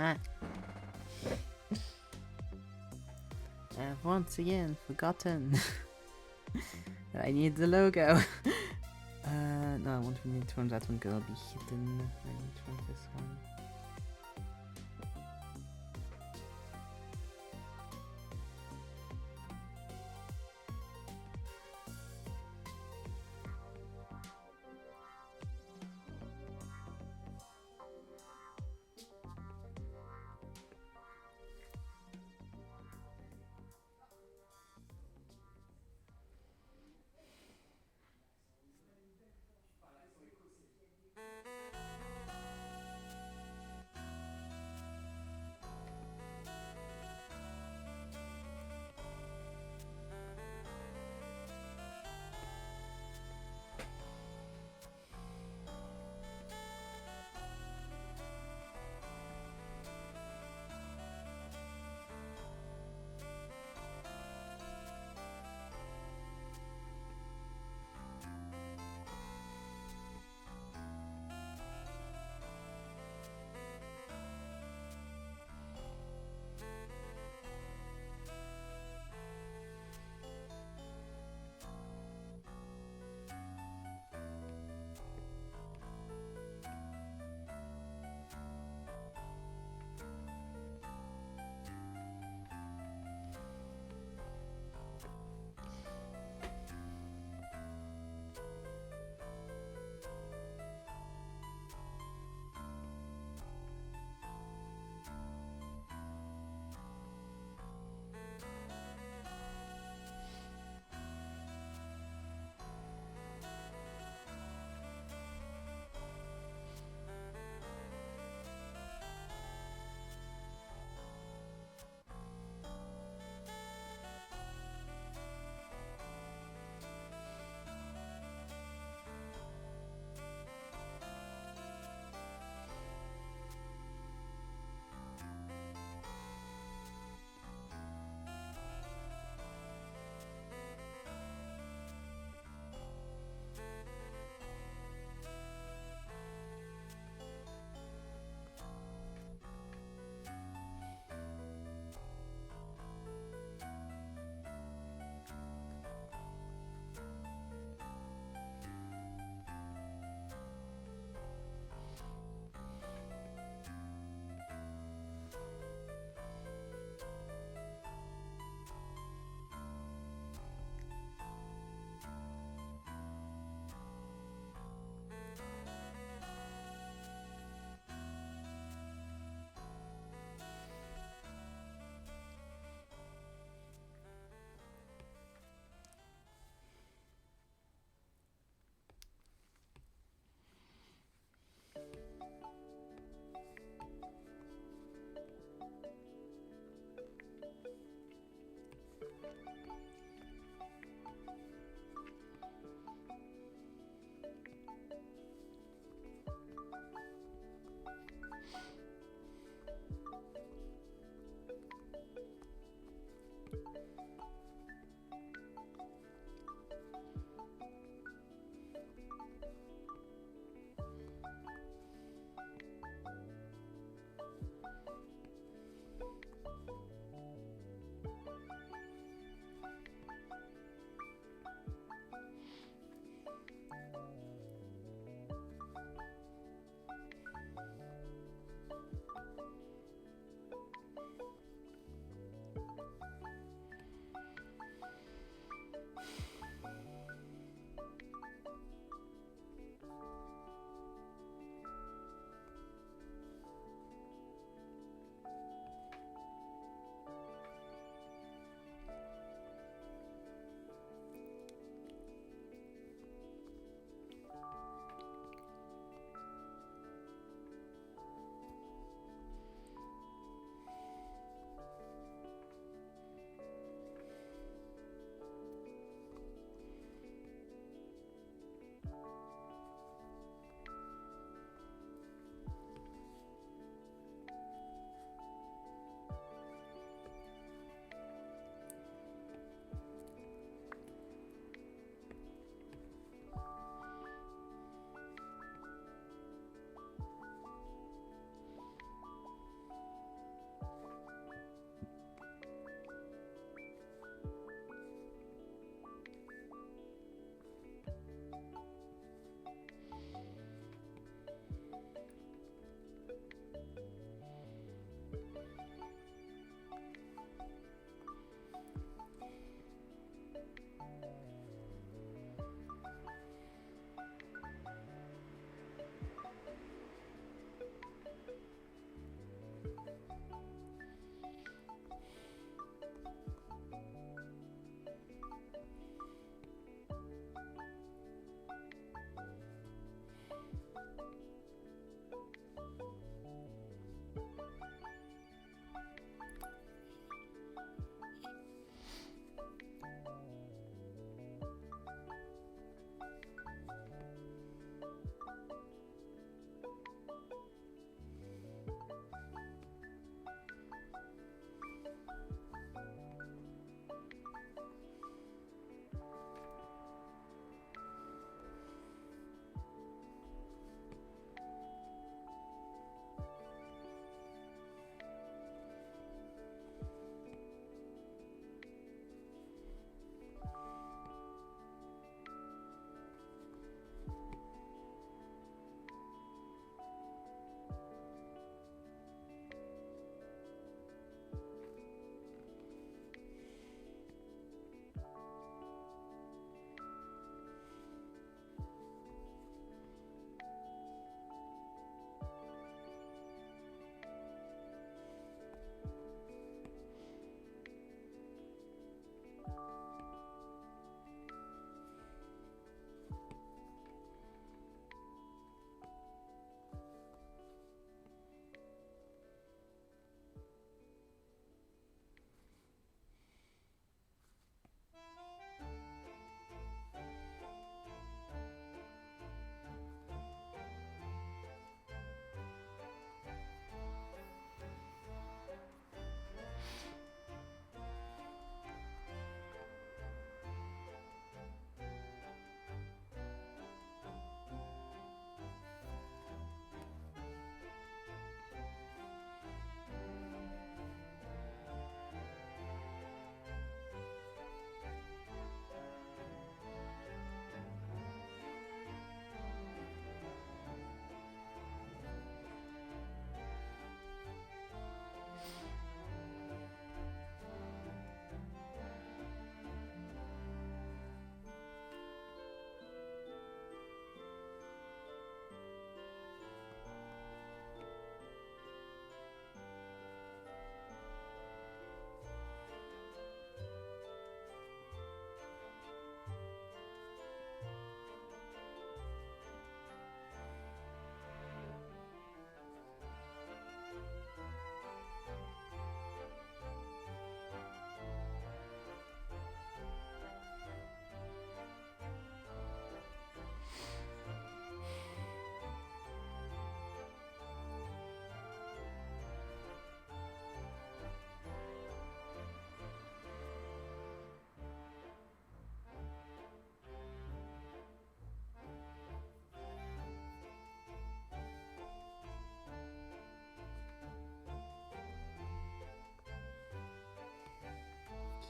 Ah. I've once again forgotten that I need the logo. No, I won't need to run that one because it'll be hidden. I need to run this one.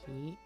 Okay.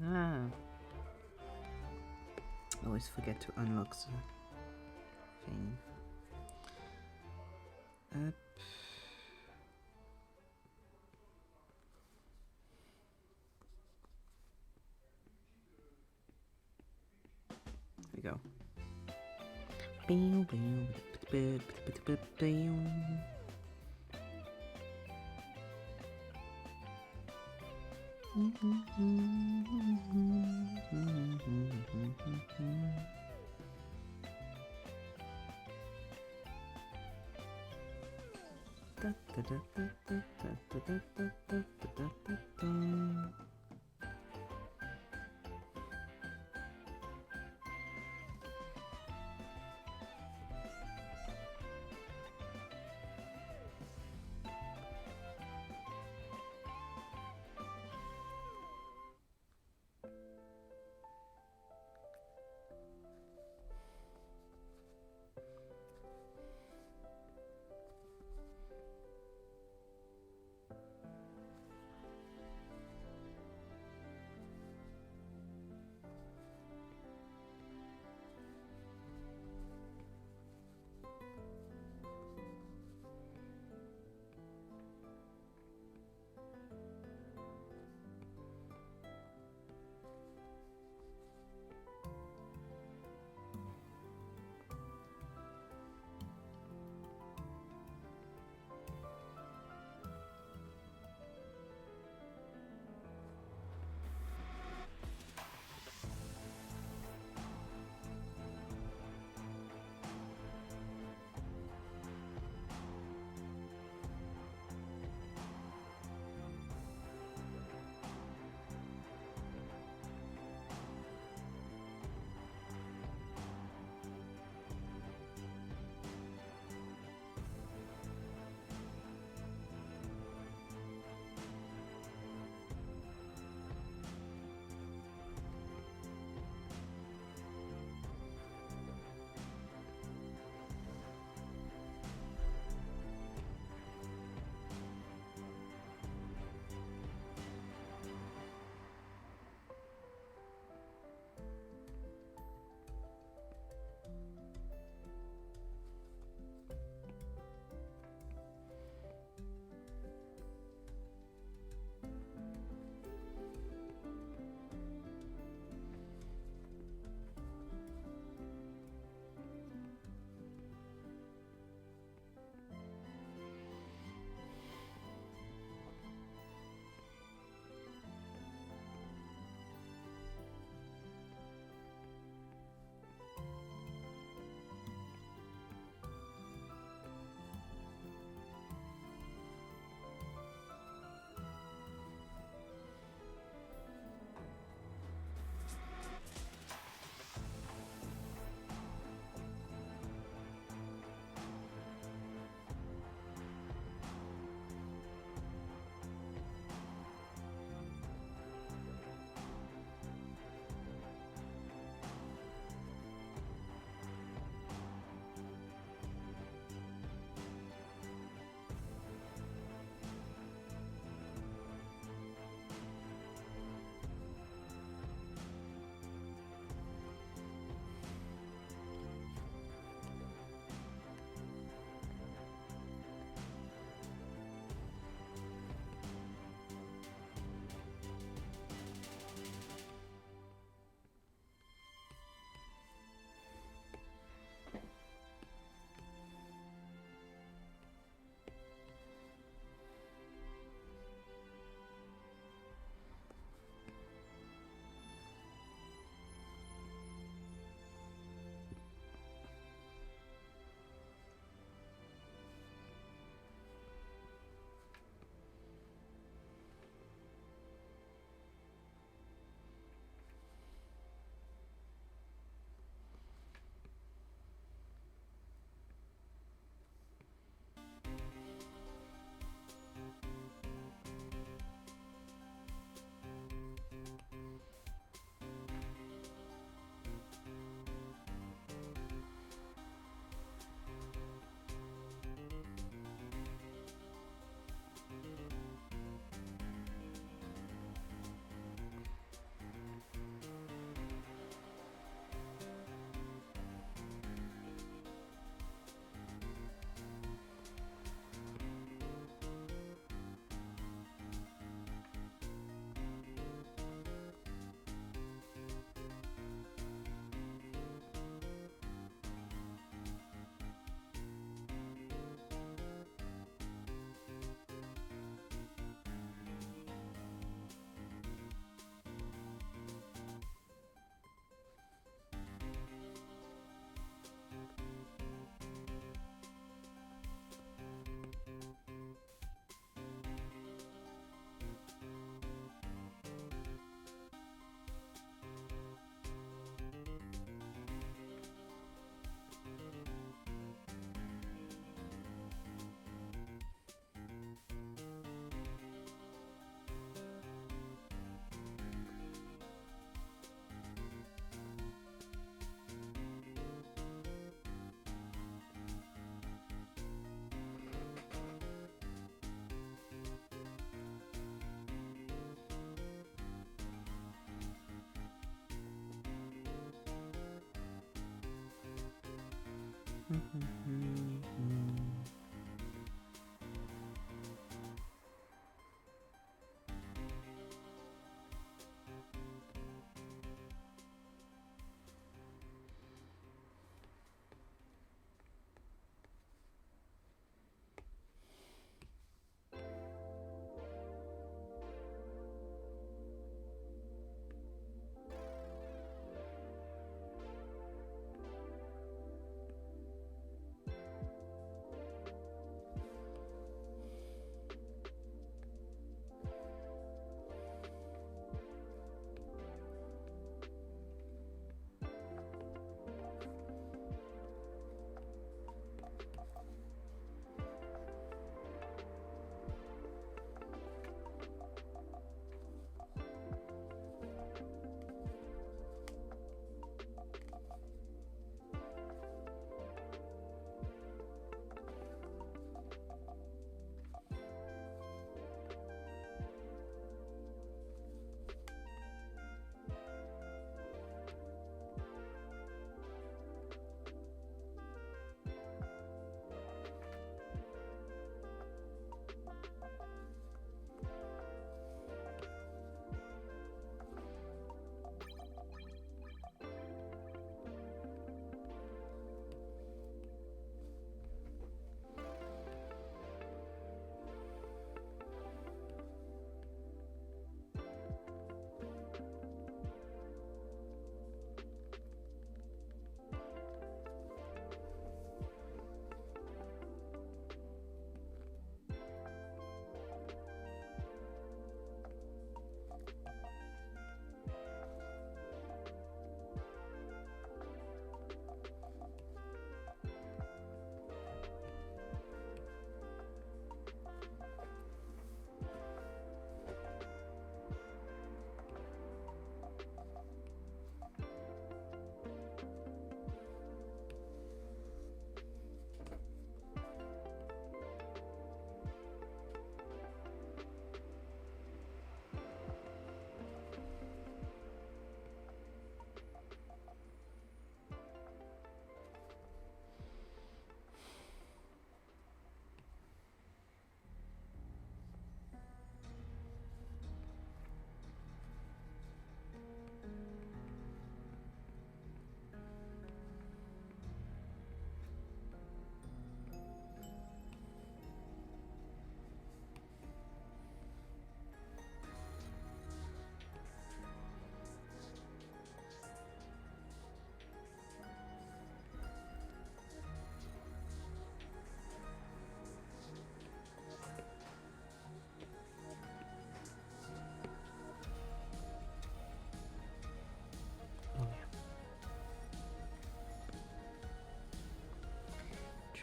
Ah. I always forget to unlock the thing. we go.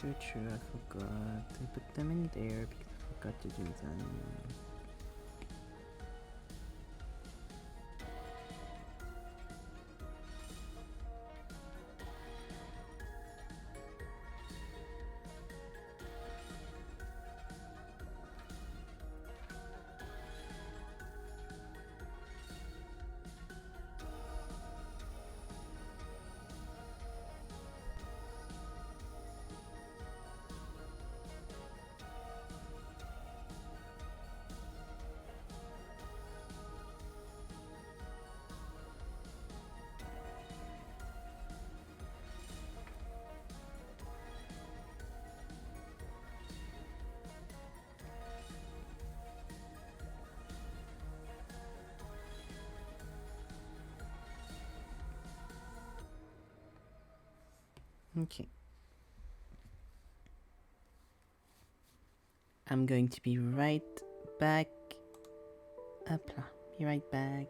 True, I forgot. I put them in there because I forgot to do them. Okay. I'm going to be right back. Hopla. Be right back.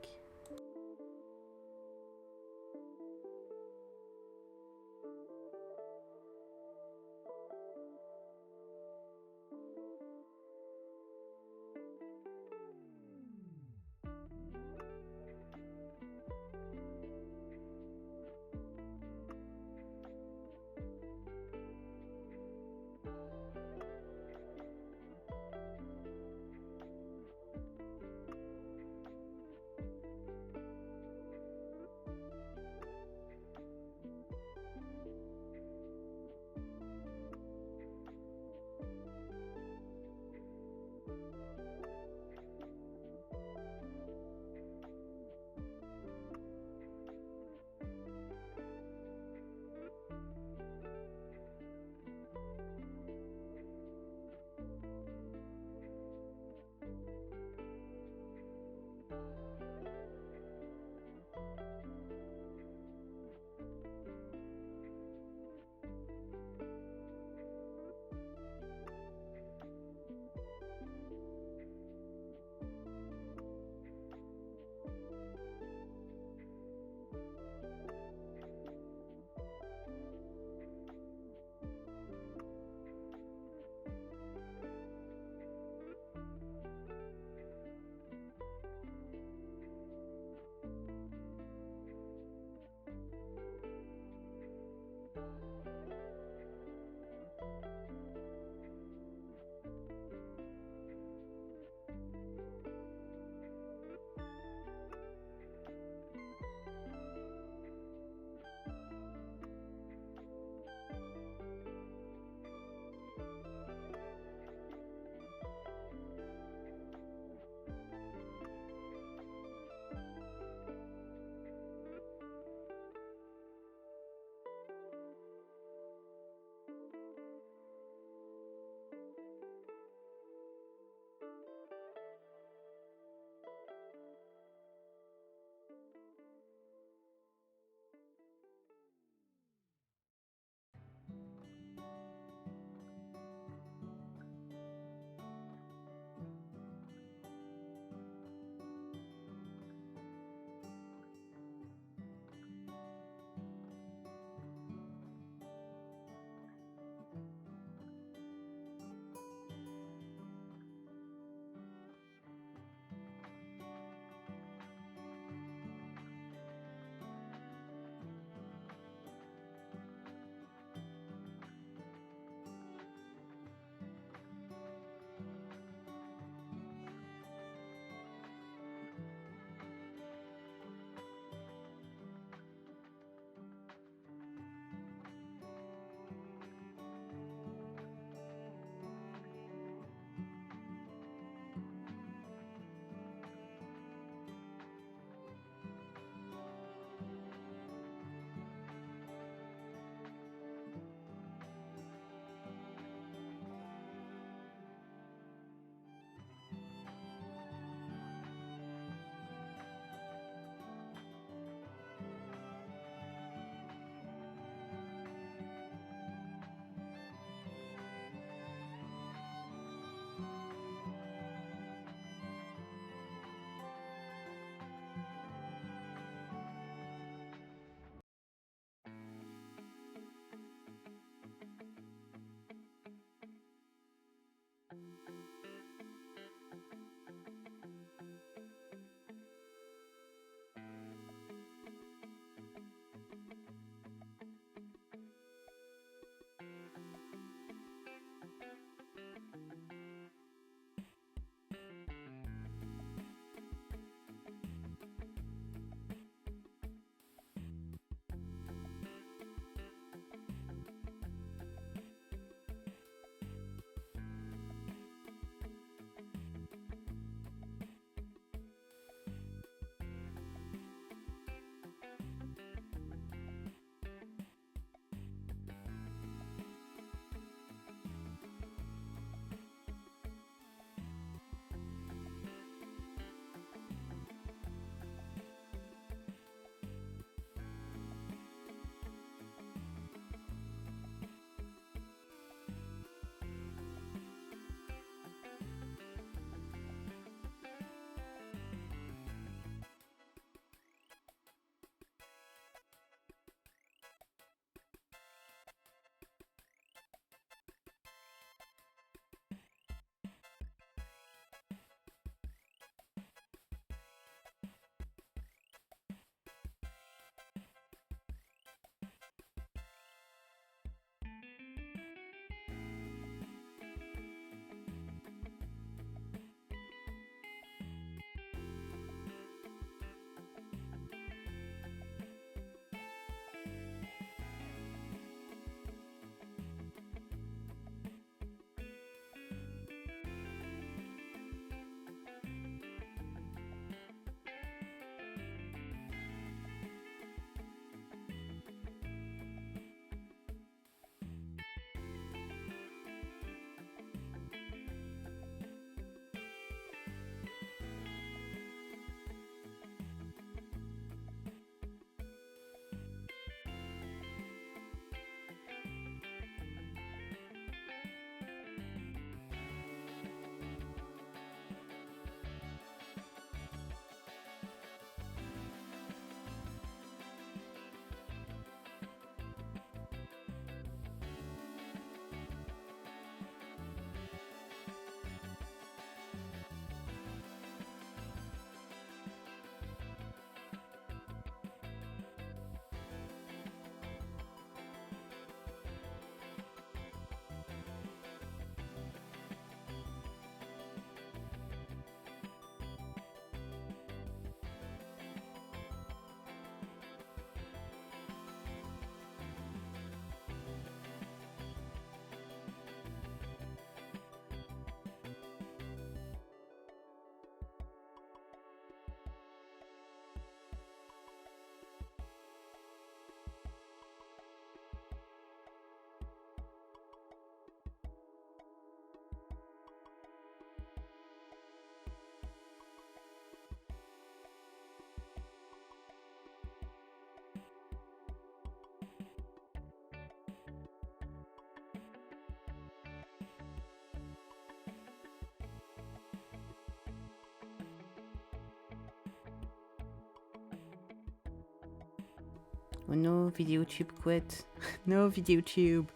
Oh no, VideoTube quit. No, VideoTube.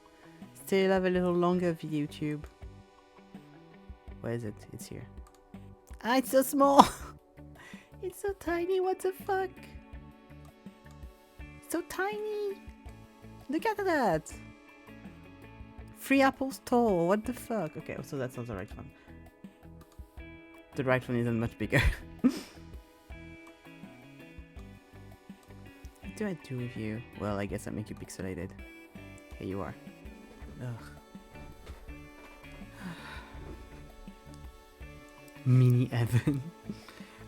Still have a little longer, VideoTube. Where is it? It's here. Ah, it's so small! It's so tiny, what the fuck? So tiny! Look at that! 3 apples tall, what the fuck? Okay, so that's not the right one. The right one isn't much bigger. What do I do with you? Well, I guess I make you pixelated. Here you are. Ugh. Mini Evan.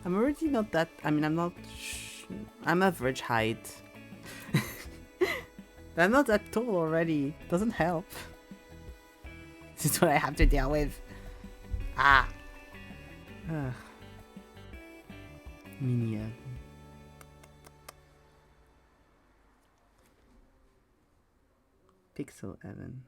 I'm already not that. I mean, I'm not. I'm average height. I'm not that tall already. Doesn't help. This is what I have to deal with. Ah. Ugh. Mini Evan. Pixel Evan.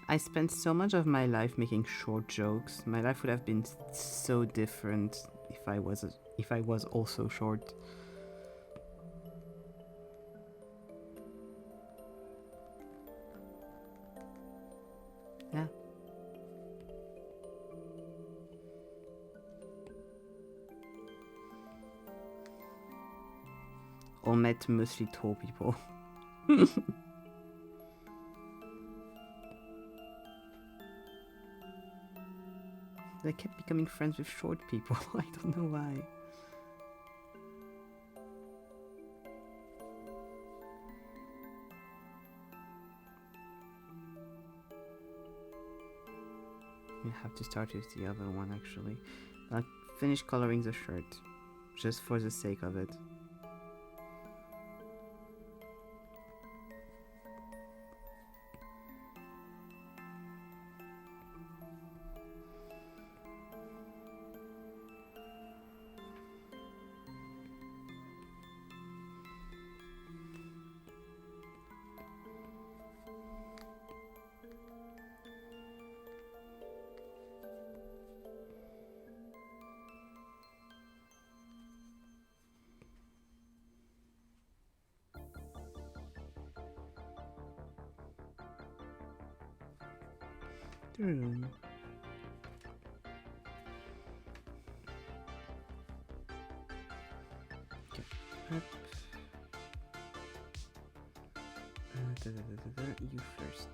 I spent so much of my life making short jokes. My life would have been so different if I was also short. Yeah. Or met mostly tall people. I kept becoming friends with short people. I don't know why. I have to start with the other one actually. I'll finish coloring the shirt, just for the sake of it. Okay. Up. You first.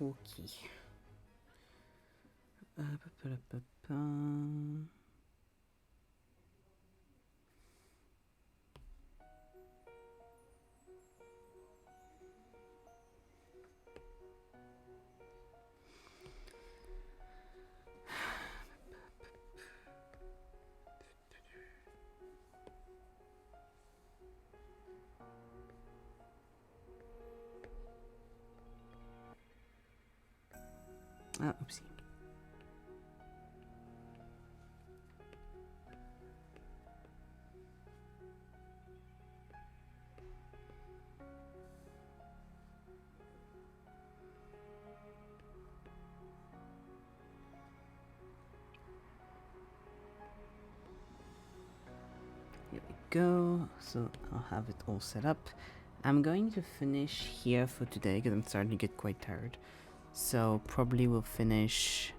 Okay. Oopsie. Here we go. So I'll have it all set up. I'm going to finish here for today because I'm starting to get quite tired. So probably we'll finish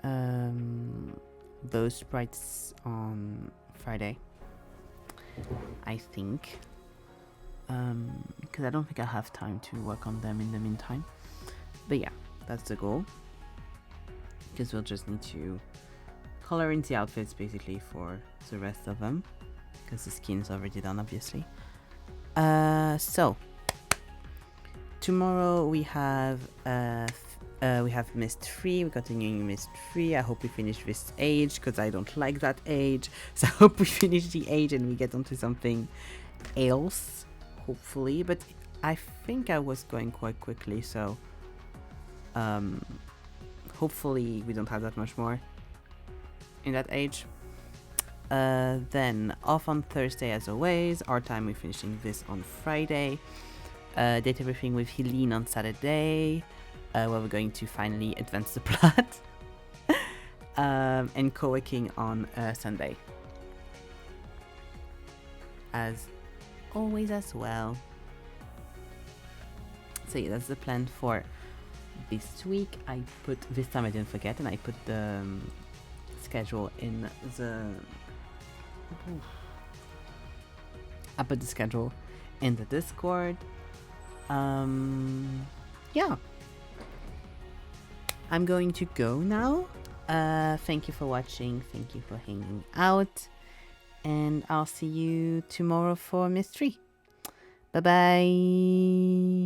those sprites on Friday, I think. Because I don't think I have time to work on them in the meantime. But yeah, that's the goal. Because we'll just need to color in the outfits basically for the rest of them. Because the skin's already done, obviously. So tomorrow we have Mist 3. We got a new Mist 3. I hope we finish this age because I don't like that age. So I hope we finish the age and we get onto something else, hopefully. But I think I was going quite quickly, so hopefully we don't have that much more in that age. Then off on Thursday as always. Our time we're finishing this on Friday. Data briefing with Helene on Saturday, where we're going to finally advance the plot. And co-working on Sunday. As always as well. So yeah, that's the plan for this week. This time I didn't forget, and I put the schedule in the... I put the schedule in the Discord. Yeah. I'm going to go now. Thank you for watching. Thank you for hanging out. And I'll see you tomorrow for Mystery. Bye-bye.